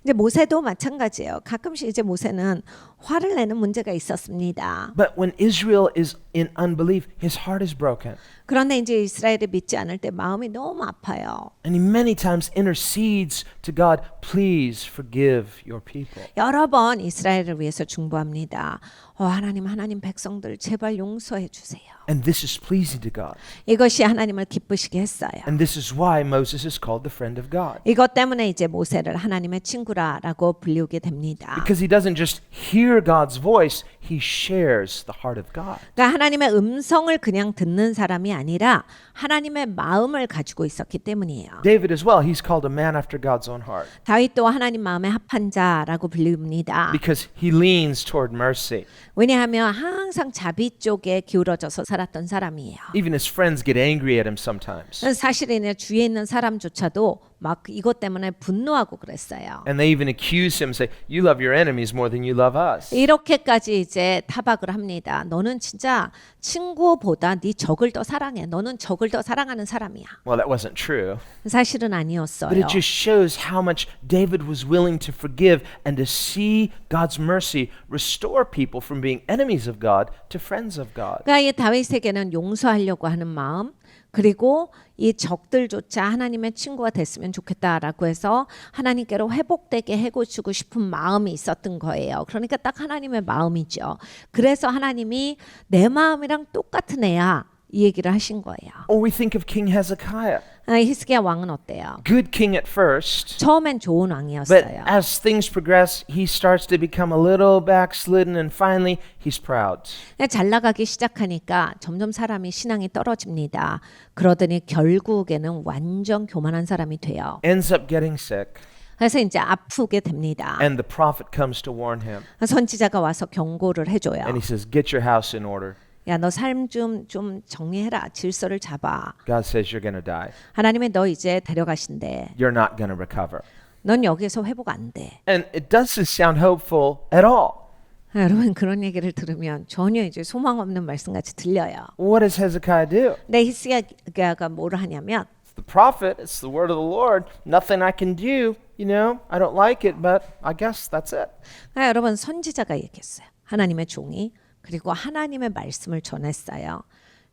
이제 모세도 마찬가지예요. 가끔씩 이제 모세는 화를 내는 문제가 있었습니다. But when Israel is in unbelief, his heart is broken. 그런데 이제 이스라엘이 믿지 않을 때 마음이 너무 아파요. And he many times intercedes to God, please forgive your people. 여러 번 이스라엘을 위해서 중보합니다. 하나님 백성들 제발 용서해 주세요. And this is pleasing to God. 이것이 하나님을 기쁘시게 했어요. And this is why Moses is called the friend of God. 이것 때문에 이제 모세를 하나님의 친구라고 불리우게 됩니다. Because he doesn't just hear God's voice, he shares the heart of God. 그러니까 하나님의 음성을 그냥 듣는 사람이 아니라 하나님의 마음을 가지고 있었기 때문이에요. David as well, he's called a man after God's own heart. 다윗도 하나님 마음에 합한 자라고 불립니다. Because he leans toward mercy. 왜냐하면 항상 자비 쪽에 기울어져서 살았던 사람이에요. Even his friends get angry at him sometimes. 사실은 주위에 있는 사람조차도 막 이것 때문에 분노하고 그랬어요. And they even accuse him, say, you love your enemies more than you love us. 이렇게까지 이제 타박을 합니다. 너는 진짜 친구보다 네 적을 더 사랑해. 너는 적을 더 사랑하는 사람이야. Well, that wasn't true. 사실은 But 아니었어요. it just shows how much David was willing to forgive and to see God's mercy restore people from being enemies of God to friends of God. 그러니까 이 다윗에게는 용서하려고 하는 마음 그리고 이 적들조차 하나님의 친구가 됐으면 좋겠다라고 해서 하나님께로 회복되게 해고주고 싶은 마음이 있었던 거예요. 그러니까 딱 하나님의 마음이죠. 그래서 하나님이 내 마음이랑 똑같은 애야 이 얘기를 하신 거예요. Or we think of King Hezekiah. 히스기야 왕은 어때요? Good king at first, 처음엔 좋은 but 왕이었어요. as things progress, he starts to become a little backslidden and finally he's proud. 잘 나가기 시작하니까 점점 사람이 신앙이 떨어집니다. 그러더니 결국에는 완전 교만한 사람이 돼요. Ends up getting sick, 그래서 이제 아프게 됩니다. and the prophet comes to warn him. 선지자가 와서 경고를 해줘요. And he says, get your house in order. 야, 너 삶 좀 정리해라. 질서를 잡아. God says you're going to die. 하나님이 너 이제 데려가신대. You're not going to recover. 넌 여기서 회복 안 돼. And it doesn't sound hopeful at all. 여러분 그런 얘기를 들으면 전혀 이제 소망 없는 말씀같이 들려요. What does Hezekiah do? 근데 히스기야가 뭐를 하냐면 The prophet, it's the word of the Lord. Nothing I can do. You know, I don't like it, but I guess that's it. 여러분 선지자가 얘기했어요. 하나님의 종이 그리고 하나님의 말씀을 전했어요.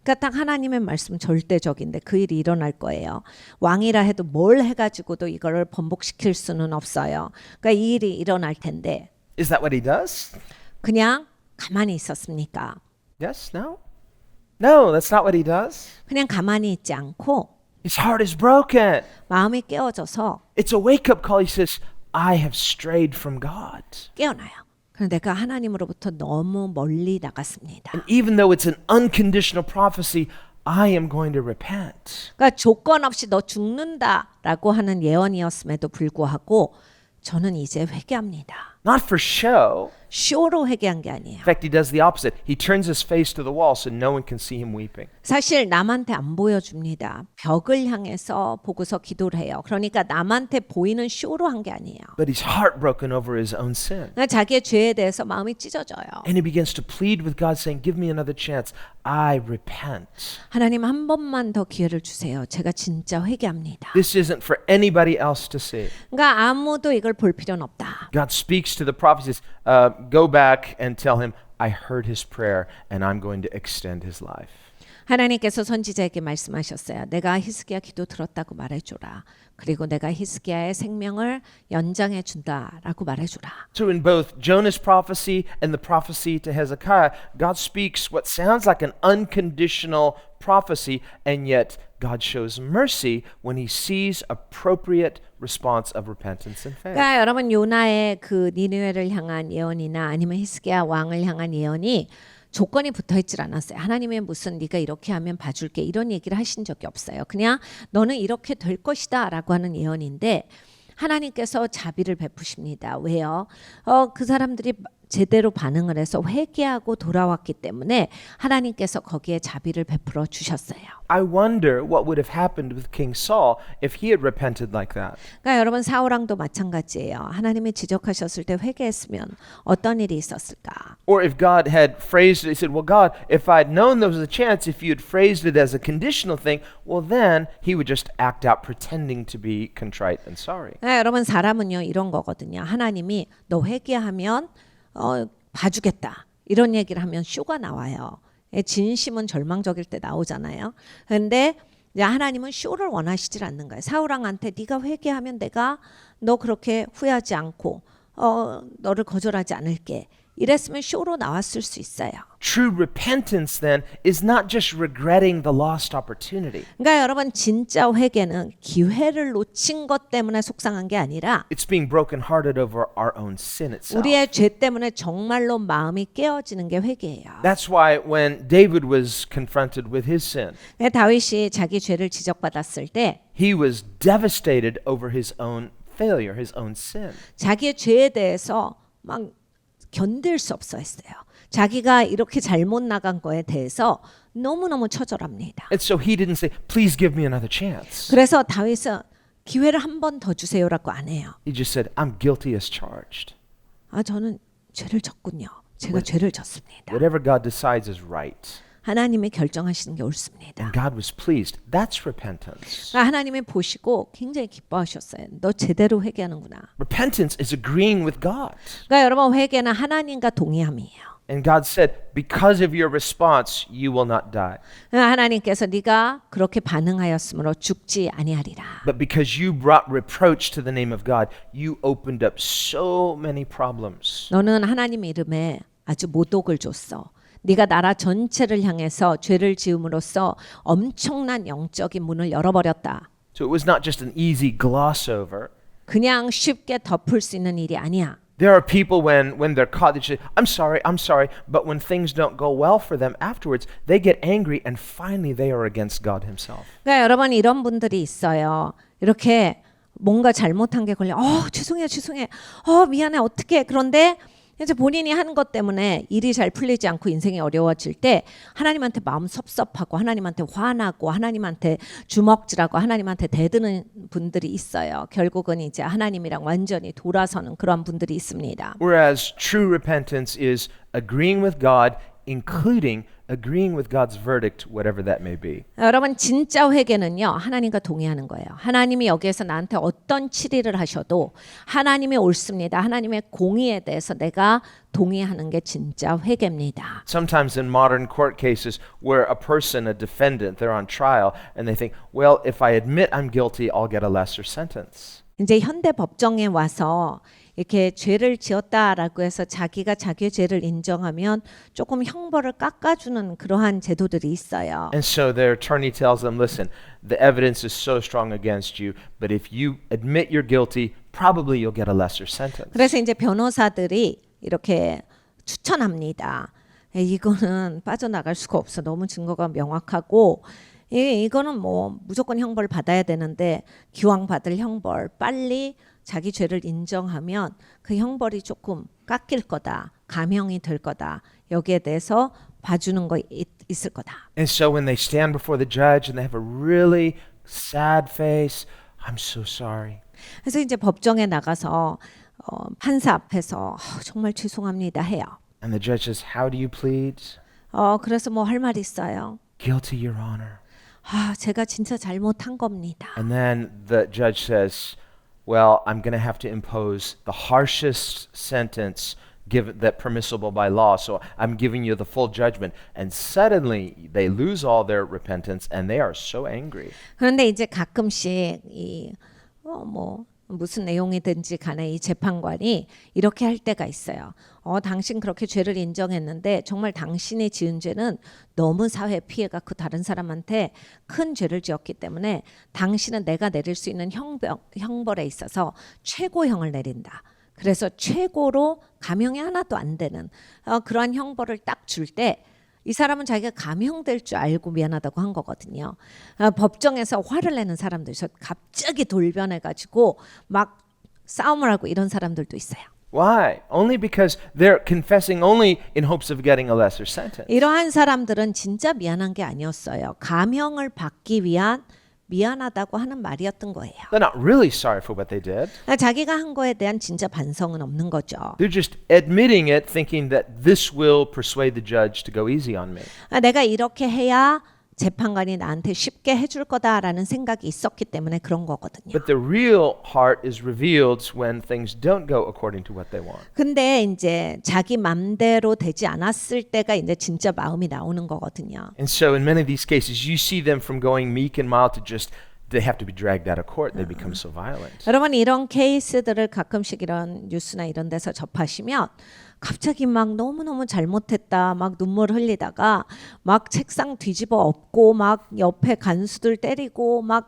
그러니까 딱 하나님의 말씀 절대적인데 그 일이 일어날 거예요. 왕이라 해도 뭘 해가지고도 이거를 번복시킬 수는 없어요. 그러니까 이 일이 일어날 텐데 Is that what he does? 그냥 가만히 있었습니까? Yes? No? No, that's not what he does. 그냥 가만히 있지 않고 His heart is broken. 마음이 깨어져서 It's a wake-up call. He says, I have strayed from God. 깨어나요. 그런데 내가 하나님으로부터 너무 멀리 나갔습니다. And even though it's an unconditional prophecy, I am going to repent. 그러니까 조건 없이 너 죽는다라고 하는 예언이었음에도 불구하고 저는 이제 회개합니다. Not for show. 쇼로 회개한 게 아니에요. In fact, he does the opposite. He turns his face to the wall so no one can see him weeping. 사실 남한테 안 보여줍니다. 벽을 향해서 보고서 기도를 해요. 그러니까 남한테 보이는 쇼로 한 게 아니에요. But he's heartbroken over his own sin. 그러니까 자기의 죄에 대해서 마음이 찢어져요. And he begins to plead with God, saying, give me another chance. I repent. 하나님 한 번만 더 기회를 주세요. 제가 진짜 회개합니다. This isn't for anybody else to see. 그러니까 아무도 이걸 볼 필요는 없다. God speaks to the prophet, says, go back and tell him, I heard his prayer and I'm going to extend his life. 하나님께서 선지자에게 말씀하셨어요. 내가 히스기야 기도 들었다고 말해줘라. 그리고 내가 히스기야의 생명을 연장해 준다라고 말해줘라. So in both Jonah's prophecy and the prophecy to Hezekiah, God speaks what sounds like an unconditional prophecy, and yet God shows mercy when he sees appropriate response of repentance and faith. 그러니까 여러분 요나의 그 니느웨를 향한 예언이나 아니면 히스기야 왕을 향한 예언이 조건이 붙어있질 않았어요. 하나님의 무슨 네가 이렇게 하면 봐줄게 이런 얘기를 하신 적이 없어요. 그냥 너는 이렇게 될 것이다 라고 하는 예언인데 하나님께서 자비를 베푸십니다. 왜요? 그 사람들이 제대로 반응을 해서 회개하고 돌아왔기 때문에 하나님께서 거기에 자비를 베풀어 주셨어요. I wonder what would have happened with King Saul if he had repented like that. 그러니까 여러분 사울왕도 마찬가지예요. 하나님이 지적하셨을 때 회개했으면 어떤 일이 있었을까? Or if God had phrased it, he said, well, God, if I'd known there was a chance, if you had phrased it as a conditional thing, well, then he would just act out pretending to be contrite and sorry. 여러분 사람은요 이런 거거든요. 하나님이 너 회개하면 봐주겠다 이런 얘기를 하면 쇼가 나와요. 진심은 절망적일 때 나오잖아요. 그런데 하나님은 쇼를 원하시질 않는 거예요. 사울왕한테 네가 회개하면 내가 너 그렇게 후회하지 않고 너를 거절하지 않을게. 이랬으면 쇼로 나왔을 수 있어요. True repentance then is not just regretting the lost opportunity. 그러니까 여러분 진짜 회개는 기회를 놓친 것 때문에 속상한 게 아니라 It's being brokenhearted over our own sin itself. 우리의 죄 때문에 정말로 마음이 깨어지는 게 회개예요. That's why when David was confronted with his sin, 다윗이 자기 죄를 지적받았을 때 he was devastated over his own failure, his own sin. 자기의 죄에 대해서 막 견딜 수 없어 했어요. 자기가 이렇게 잘못 나간 거에 대해서 너무너무 처절합니다. And so he didn't say, please give me another chance. 그래서 다윗은 기회를 한 번 더 주세요라고 안 해요. He just said, I'm guilty as charged. 저는 죄를 졌군요. 제가 죄를 졌습니다. Whatever God decides is right. 하나님이 결정하시는 게 옳습니다. And God was pleased. That's repentance. 그러니까 하나님이 보시고 굉장히 기뻐하셨어요. 너 제대로 회개하는구나. Repentance is agreeing with God. 그러니까 여러분 회개는 하나님과 동의함이에요. And God said, because of your response, you will not die. 그러니까 하나님께서 네가 그렇게 반응하였으므로 죽지 아니하리라. But because you brought reproach to the name of God, you opened up so many problems. 너는 하나님 이름에 아주 모독을 줬어. 네가 나라 전체를 향해서 죄를 지음으로써 엄청난 영적인 문을 열어버렸다. So it was not just an easy gloss over. 그냥 쉽게 덮을 수 있는 일이 아니야. There are people when they're caught, they say, I'm sorry. But when things don't go well for them afterwards, they get angry and finally they are against God himself. 그러니까 여러분 이런 분들이 있어요. 이렇게 뭔가 잘못한 게 걸려. 죄송해. 미안해. 어떡해. 그런데 이제 본인이 한 것 때문에 일이 잘 풀리지 않고 인생이 어려워질 때 하나님한테 마음 섭섭하고 하나님한테 화나고 하나님한테 주먹질하고 하나님한테 대드는 분들이 있어요. 결국은 이제 하나님이랑 완전히 돌아서는 그런 분들이 있습니다. Whereas true repentance is agreeing with God, including agreeing with God's verdict, whatever that may be. 여러분 진짜 회개는요 하나님과 동의하는 거예요. 하나님이 여기에서 나한테 어떤 치리를 하셔도 하나님이 옳습니다. 하나님의 공의에 대해서 내가 동의하는 게 진짜 회개입니다. Sometimes in modern court cases where a person, a defendant, they're on trial and they think, well, if I admit I'm guilty, I'll get a lesser sentence. 이제 현대 법정에 와서 이렇게 죄를 지었다라고 해서 자기가 자기의 죄를 인정하면 조금 형벌을 깎아주는 그러한 제도들이 있어요. And so their attorney tells them, listen, the evidence is so strong against you, but if you admit you're guilty, probably you'll get a lesser sentence. 그래서 이제 변호사들이 이렇게 추천합니다. 이거는 빠져나갈 수가 없어. 너무 증거가 명확하고 이거는 뭐 무조건 형벌 받아야 되는데 기왕 받을 형벌 빨리 자기 죄를 인정하면 그 형벌이 조금 깎일 거다. 감형이 될 거다. 여기에 대해서 봐주는 거 있을 거다. And so when they stand before the judge and they have a really sad face, I'm so sorry. 그래서 이제 법정에 나가서 판사 앞에서 정말 죄송합니다 해요. And the judge says, how do you plead? 그래서 뭐 할 말 있어요? Guilty, Your Honor. 제가 진짜 잘못한 겁니다. And then the judge says, well, I'm going to have to impose the harshest sentence given that permissible by law. So I'm giving you the full judgment. And suddenly they lose all their repentance and they are so angry. 그런데 이제 가끔씩 무슨 내용이든지 간에 이 재판관이 이렇게 할 때가 있어요. 당신 그렇게 죄를 인정했는데 정말 당신이 지은 죄는 너무 사회 피해가 그 다른 사람한테 큰 죄를 지었기 때문에 당신은 내가 내릴 수 있는 형벌에 있어서 최고형을 내린다. 그래서 최고로 감형이 하나도 안 되는 그러한 형벌을 딱 줄 때 이 사람은 자기가 감형될 줄 알고 미안하다고 한 거거든요. 법정에서 화를 내는 사람들, 갑자기 돌변해가지고 막 싸움을 하고 이런 사람들도 있어요. Why? Only because they're confessing only in hopes of getting a lesser sentence. 이러한 사람들은 진짜 미안한 게 아니었어요. 감형을 받기 위한 미안하다고 하는 말이었던 거예요. They're not really sorry for what they did. 자기가 한 거에 대한 진짜 반성은 없는 거죠. They're just admitting it, thinking that this will persuade the judge to go easy on me. 내가 이렇게 해야 재판관이 나한테 쉽게 해줄 거다라는 생각이 있었기 때문에 그런 거거든요. But the real heart is revealed when things don't go according to what they want. 근데 이제 자기 맘대로 되지 않았을 때가 이제 진짜 마음이 나오는 거거든요. And so in many of these cases, you see them from going meek and mild to just they have to be dragged out of court. They become so violent. 여러분 이런 케이스들을 가끔씩 이런 뉴스나 이런 데서 접하시면 갑자기 막 너무너무 잘못했다 막 눈물 흘리다가 막 책상 뒤집어 엎고 막 옆에 간수들 때리고 막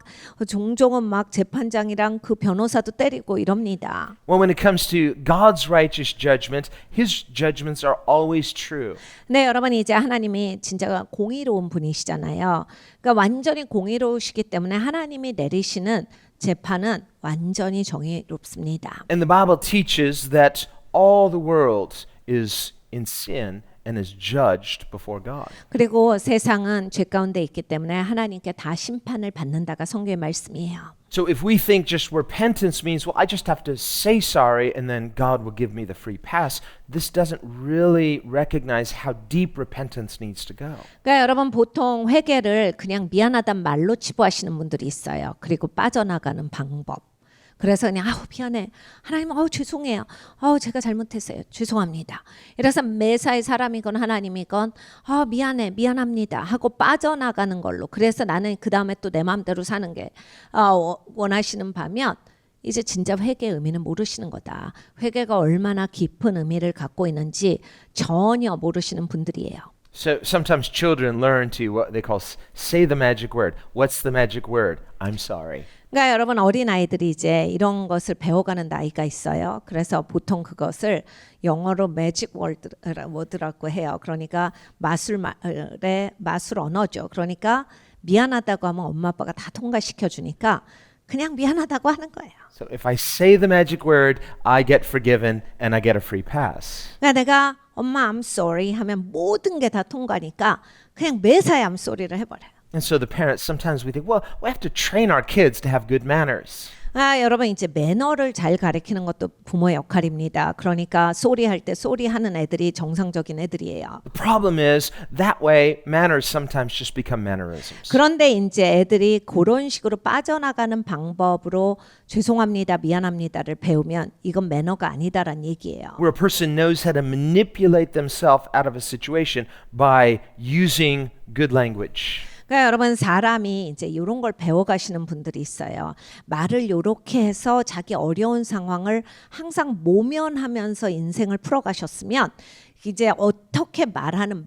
종종은 막 재판장이랑 그 변호사도 때리고 이럽니다. Well, when it comes to God's righteous judgment, His judgments are always true. 네, 여러분 이제 하나님이 진짜 공의로운 분이시잖아요. 그러니까 완전히 공의로우시기 때문에 하나님이 내리시는 재판은 완전히 정의롭습니다. And the Bible teaches that all the world is in sin and is judged before God. 그리고 세상은 죄 가운데 있기 때문에 하나님께 다 심판을 받는다가 성경의 말씀이에요. So if we think just repentance means, well, I just have to say sorry and then God will give me the free pass, this doesn't really recognize how deep repentance needs to go. 그러니까 여러분 보통 회개를 그냥 미안하단 말로 치부하시는 분들이 있어요. 그리고 빠져나가는 방법. 그래서 그냥 미안해. 하나님 죄송해요. 제가 잘못했어요. 죄송합니다. 이래서 매사의 사람이건 하나님이건 미안해. 미안합니다. 하고 빠져나가는 걸로. 그래서 나는 그 다음에 또 내 마음대로 사는 게 원하시는 바면 이제 진짜 회개의 의미는 모르시는 거다. 회개가 얼마나 깊은 의미를 갖고 있는지 전혀 모르시는 분들이에요. So sometimes children learn to what they call say the magic word. What's the magic word? I'm sorry. 그러니까 여러분 어린 아이들이 이제 이런 것을 배워가는 나이가 있어요. 그래서 보통 그것을 영어로 매직 워드라고 해요. 그러니까 마술의 마술 언어죠. 그러니까 미안하다고 하면 엄마 아빠가 다 통과시켜 주니까 그냥 미안하다고 하는 거예요. So if I say the magic word, I get forgiven and I get a free pass. 그러니까 내가 엄마 I'm sorry 하면 모든 게 다 통과니까 그냥 매사에 I'm sorry를 해버려요. And so the parents, sometimes we think, well, we have to train our kids to have good manners. 여러분 이제 매너를 잘 가르치는 것도 부모의 역할입니다. 그러니까 쏘리 할 때 쏘리 하는 애들이 정상적인 애들이에요. The problem is that way manners sometimes just become mannerisms. 그런데 이제 애들이 그런 식으로 빠져나가는 방법으로 죄송합니다, 미안합니다를 배우면 이건 매너가 아니다라는 얘기예요. Where a person knows how to manipulate themselves out of a situation by using good language. 그러니까 여러분 사람이 이제 이런 걸 배워가시는 분들이 있어요. 말을 이렇게 해서 자기 어려운 상황을 항상 모면하면서 인생을 풀어가셨으면 이제 어떻게 말하는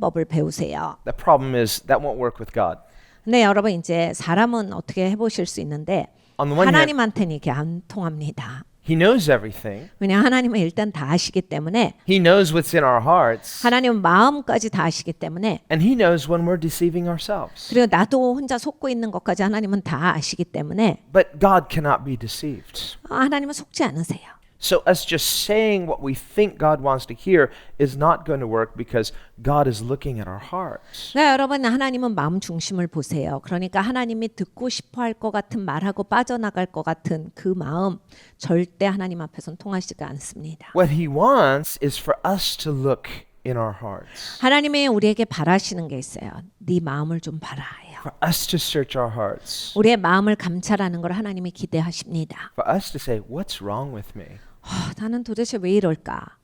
법을 배우세요. The problem is that won't work with God. 근데 여러분 이제 사람은 어떻게 해보실 수 있는데 On the one hand, 하나님한테는 이게 안 통합니다. He knows everything. 왜냐하면 하나님은 일단 다 아시기 때문에 He knows what's in our hearts. 하나님은 마음까지 다 아시기 때문에 And He knows when we're deceiving ourselves. 그리고 나도 혼자 속고 있는 것까지 하나님은 다 아시기 때문에 But God cannot be deceived. 하나님은 속지 않으세요. So us just saying what we think God wants to hear is not going to work because God is looking at our hearts. 네, 여러분 하나님은 마음 중심을 보세요. 그러니까 하나님이 듣고 싶어 할 것 같은 말하고 빠져나갈 것 같은 그 마음 절대 하나님 앞에서는 통하지가 않습니다. What He wants is for us to look in our hearts. 하나님이 우리에게 바라시는 게 있어요. 네 마음을 좀 봐라. For us to search our hearts. 우리의 마음을 감찰하는 걸 하나님이 기대하십니다. For us to say, what's wrong with me? 나는 도대체 왜 이럴까?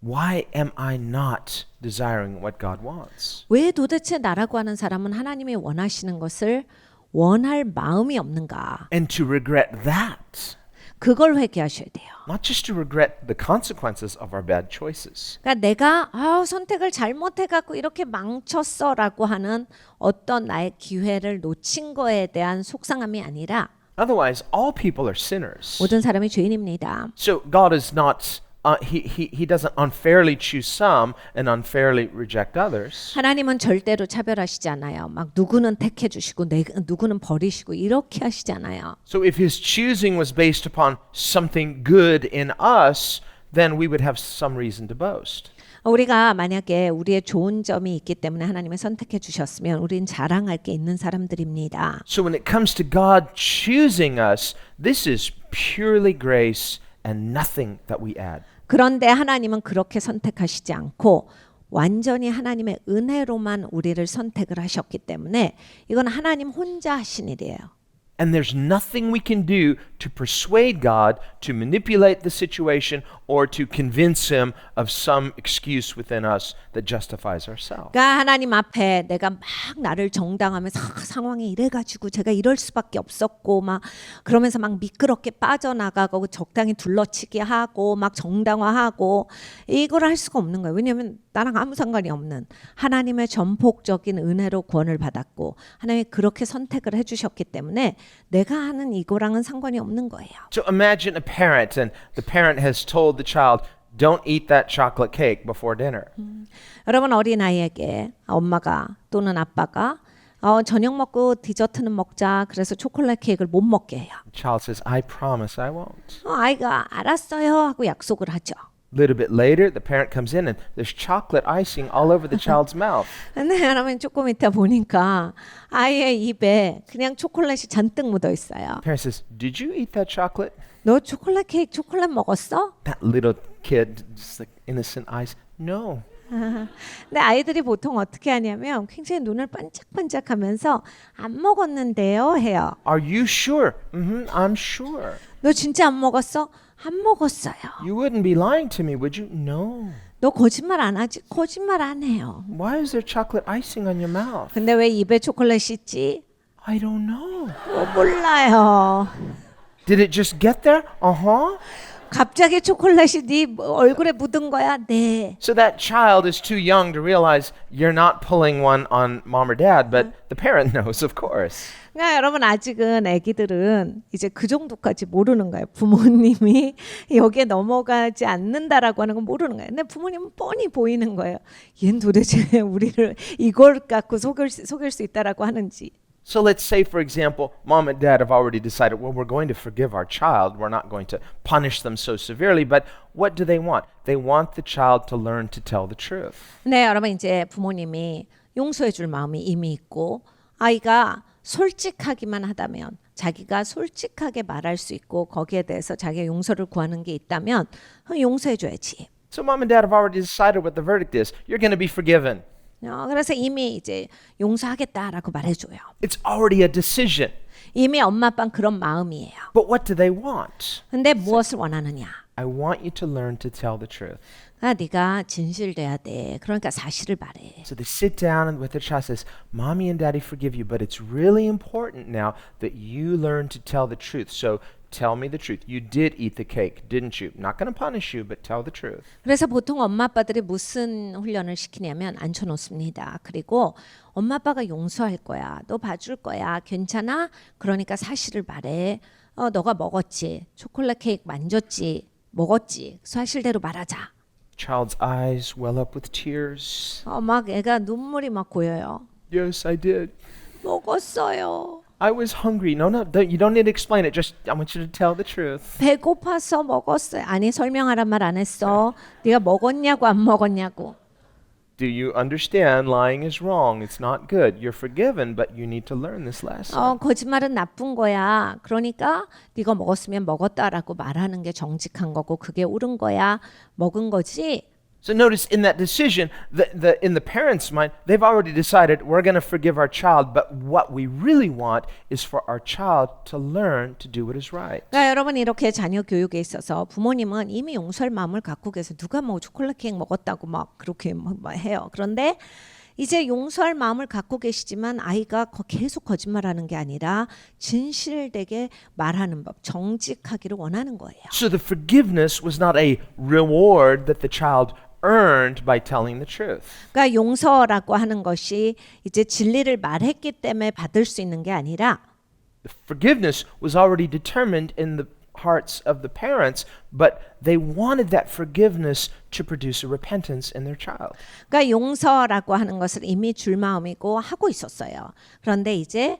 Why am I not desiring what God wants? 왜 도대체 나라고 하는 사람은 하나님이 원하시는 것을 원할 마음이 없는가? And to regret that. 그걸 회개하셔야 돼요. Not just to regret the consequences of our bad choices. 그러니까 내가 선택을 잘못해갖고 이렇게 망쳤어라고 하는 어떤 나의 기회를 놓친 거에 대한 속상함이 아니라 Otherwise, all people are sinners. 모든 사람이 죄인입니다. So God is not he doesn't unfairly choose some and unfairly reject others. 하나님은 절대로 차별하시지 않아요. 막 누구는 택해 주시고 누구는 버리시고 이렇게 하시잖아요. So if his choosing was based upon something good in us, then we would have some reason to boast. 우리가 만약에 우리의 좋은 점이 있기 때문에 하나님을 선택해 주셨으면 우린 자랑할 게 있는 사람들입니다. So when it comes to God choosing us, this is purely grace and nothing that we add. 그런데 하나님은 그렇게 선택하시지 않고 완전히 하나님의 은혜로만 우리를 선택을 하셨기 때문에 이건 하나님 혼자 하신 일이에요. And there's nothing we can do to persuade God to manipulate the situation or to convince him of some excuse within us that justifies ourselves. 그러니까 하나님 앞에 내가 막 나를 정당하면서 상황이 이래가지고 제가 이럴 수밖에 없었고 막 그러면서 막 미끄럽게 빠져나가고 적당히 둘러치기 하고 막 정당화하고 이걸 할 수가 없는 거예요. 왜냐하면 나랑 아무 상관이 없는 하나님의 전폭적인 은혜로 구원을 받았고 하나님이 그렇게 선택을 해주셨기 때문에 내가 하는 이거랑은 상관이 없는 거예요. So imagine a parent and the parent has told the child, don't eat that chocolate cake before dinner. 여러분 어린아이에게 엄마가 또는 아빠가 저녁 먹고 디저트는 먹자 그래서 초콜릿 케이크를 못 먹게 해요. The child says, I promise I won't. 아이가 알았어요 하고 약속을 하죠. A little bit later, the parent comes in and there's chocolate icing all over the child's mouth. 근데 여러분 조금 있다 보니까 아이의 입에 그냥 초콜릿이 잔뜩 묻어 있어요. The parent says, did you eat that chocolate? 너 초콜릿 케이크 초콜릿 먹었어? That little kid, just like innocent eyes, no. 근데 아이들이 보통 어떻게 하냐면 굉장히 눈을 반짝반짝하면서 안 먹었는데요 해요. Are you sure? I'm sure. 너 진짜 안 먹었어? 안 먹었어요. You wouldn't be lying to me, would you? No. 너 거짓말 안 하지? 거짓말 안 해요. Why is there chocolate icing on your mouth? 근데 왜 입에 초콜릿이 있지? I don't know. 몰라요. Did it just get there? Uh-huh. 갑자기 초콜릿이 네 얼굴에 묻은 거야? 네. So that child is too young to realize you're not pulling one on mom or dad, but the parent knows, of course. 그러니까 여러분 아직은 아기들은 이제 그 정도까지 모르는 거예요. 부모님이 여기에 넘어가지 않는다라고 하는 건 모르는 거예요. 근데 부모님은 뻔히 보이는 거예요. 얘는 도대체 우리를 이걸 갖고 속일 수 있다라고 하는지. So let's say, for example, mom and dad have already decided, well, we're going to forgive our child. We're not going to punish them so severely. But what do they want? They want the child to learn to tell the truth. 네, 여러분 이제 부모님이 용서해 줄 마음이 이미 있고 아이가 솔직하기만 하다면 자기가 솔직하게 말할 수 있고 거기에 대해서 자기가 용서를 구하는 게 있다면 용서해 줘야지. So mom and dad have already decided what the verdict is. You're going to be forgiven. 그래서 이미 이제 용서하겠다라고 말해줘요. It's already a decision. 이미 엄마 아빠는 그런 마음이에요. But what do they want? 근데 무엇을 원하느냐? I want you to learn to tell the truth. 네가 진실돼야 돼. 그러니까 사실을 말해. So they sit down and with their child says, Mommy and Daddy forgive you, but it's really important now that you learn to tell the truth. So tell me the truth. You did eat the cake, didn't you? Not going to punish you, but tell the truth. 그래서 보통 엄마 아빠들이 무슨 훈련을 시키냐면 앉혀놓습니다. 그리고 엄마 아빠가 용서할 거야. 너 봐줄 거야. 괜찮아? 그러니까 사실을 말해. 너가 먹었지. 초콜릿 케이크 만졌지. 먹었지. 사실대로 말하자. Child's eyes well up with tears. 막 애가 눈물이 막 고여요. Yes, I did. 먹었어요. I was hungry. No, you don't need to explain it. Just I want you to tell the truth. 배고파서 먹었어요. 아니 설명하란 말 안 했어. 네가 먹었냐고 안 먹었냐고. Do you understand lying is wrong? It's not good. You're forgiven, but you need to learn this lesson. 거짓말은 나쁜 거야. 그러니까 네가 먹었으면 먹었다라고 말하는 게 정직한 거고 그게 옳은 거야. 먹은 거지. So notice in that decision, in the parents' mind, they've already decided we're going to forgive our child, but what we really want is for our child to learn to do what is right. 그러니까 여러분 이렇게 자녀 교육에 있어서 부모님은 이미 용서할 마음을 갖고 계세요. 누가 뭐 초콜릿 케이크 먹었다고 막 그렇게 막 해요. 그런데 이제 용서할 마음을 갖고 계시지만 아이가 계속 거짓말하는 게 아니라 진실되게 말하는 법, 정직하기를 원하는 거예요. So the forgiveness was not a reward that the child earned by telling the truth. 그러니까 용서라고 하는 것이 이제 진리를 말했기 때문에 받을 수 있는 게 아니라 The forgiveness was already determined in the hearts of the parents, but they wanted that forgiveness to produce a repentance in their child. 그러니까 용서라고 하는 것을 이미 줄 마음이고 하고 있었어요. 그런데 이제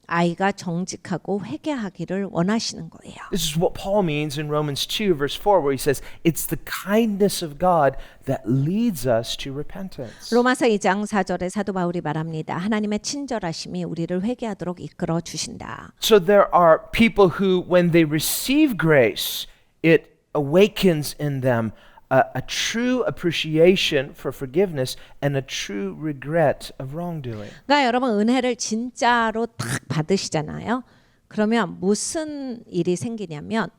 아이가 정직하고 회개하기를 원하시는 거예요. This is what Paul means in Romans 2 verse 4 where he says it's the kindness of God that leads us to repentance. 로마서 2장 4절에 사도 바울이 말합니다. 하나님의 친절하심이 우리를 회개하도록 이끌어 주신다. So there are people who when they receive grace it awakens in them a true appreciation for forgiveness and a true regret of wrongdoing. 그러니까 여러분 은혜를 진짜로 딱 받으시잖아요. 그러면 무슨 일이 생기냐면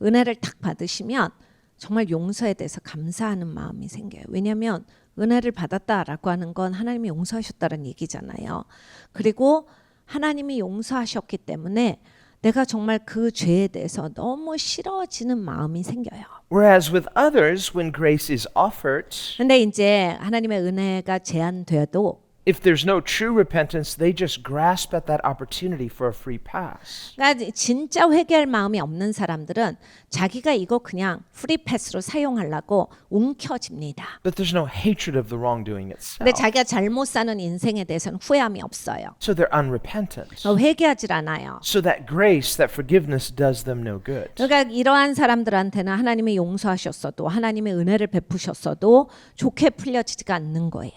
은혜를 딱 받으시면 정말 용서에 대해서 감사하는 마음이 생겨요. 왜냐하면 은혜를 받았다라고 하는 건 하나님이 용서하셨다는 얘기잖아요. 그리고 하나님이 용서하셨기 때문에 내가 정말 그 죄에 대해서 너무 싫어지는 마음이 생겨요. Whereas with others, when grace is offered, 근데 이제 하나님의 은혜가 제한돼도 if there's no true repentance, they just grasp at that opportunity for a free pass. 그러니까 진짜 회개할 마음이 없는 사람들은 자기가 이거 그냥 프리 패스로 사용하려고 움켜집니다. But there's no hatred of the wrongdoing itself. 근데 자기가 잘못 사는 인생에 대해서는 후회함이 없어요. So they're unrepentant. 회개하질 않아요. So that grace, that forgiveness does them no good. 그러니까 이러한 사람들한테는 하나님이 용서하셨어도 하나님의 은혜를 베푸셨어도 좋게 풀려지지가 않는 거예요.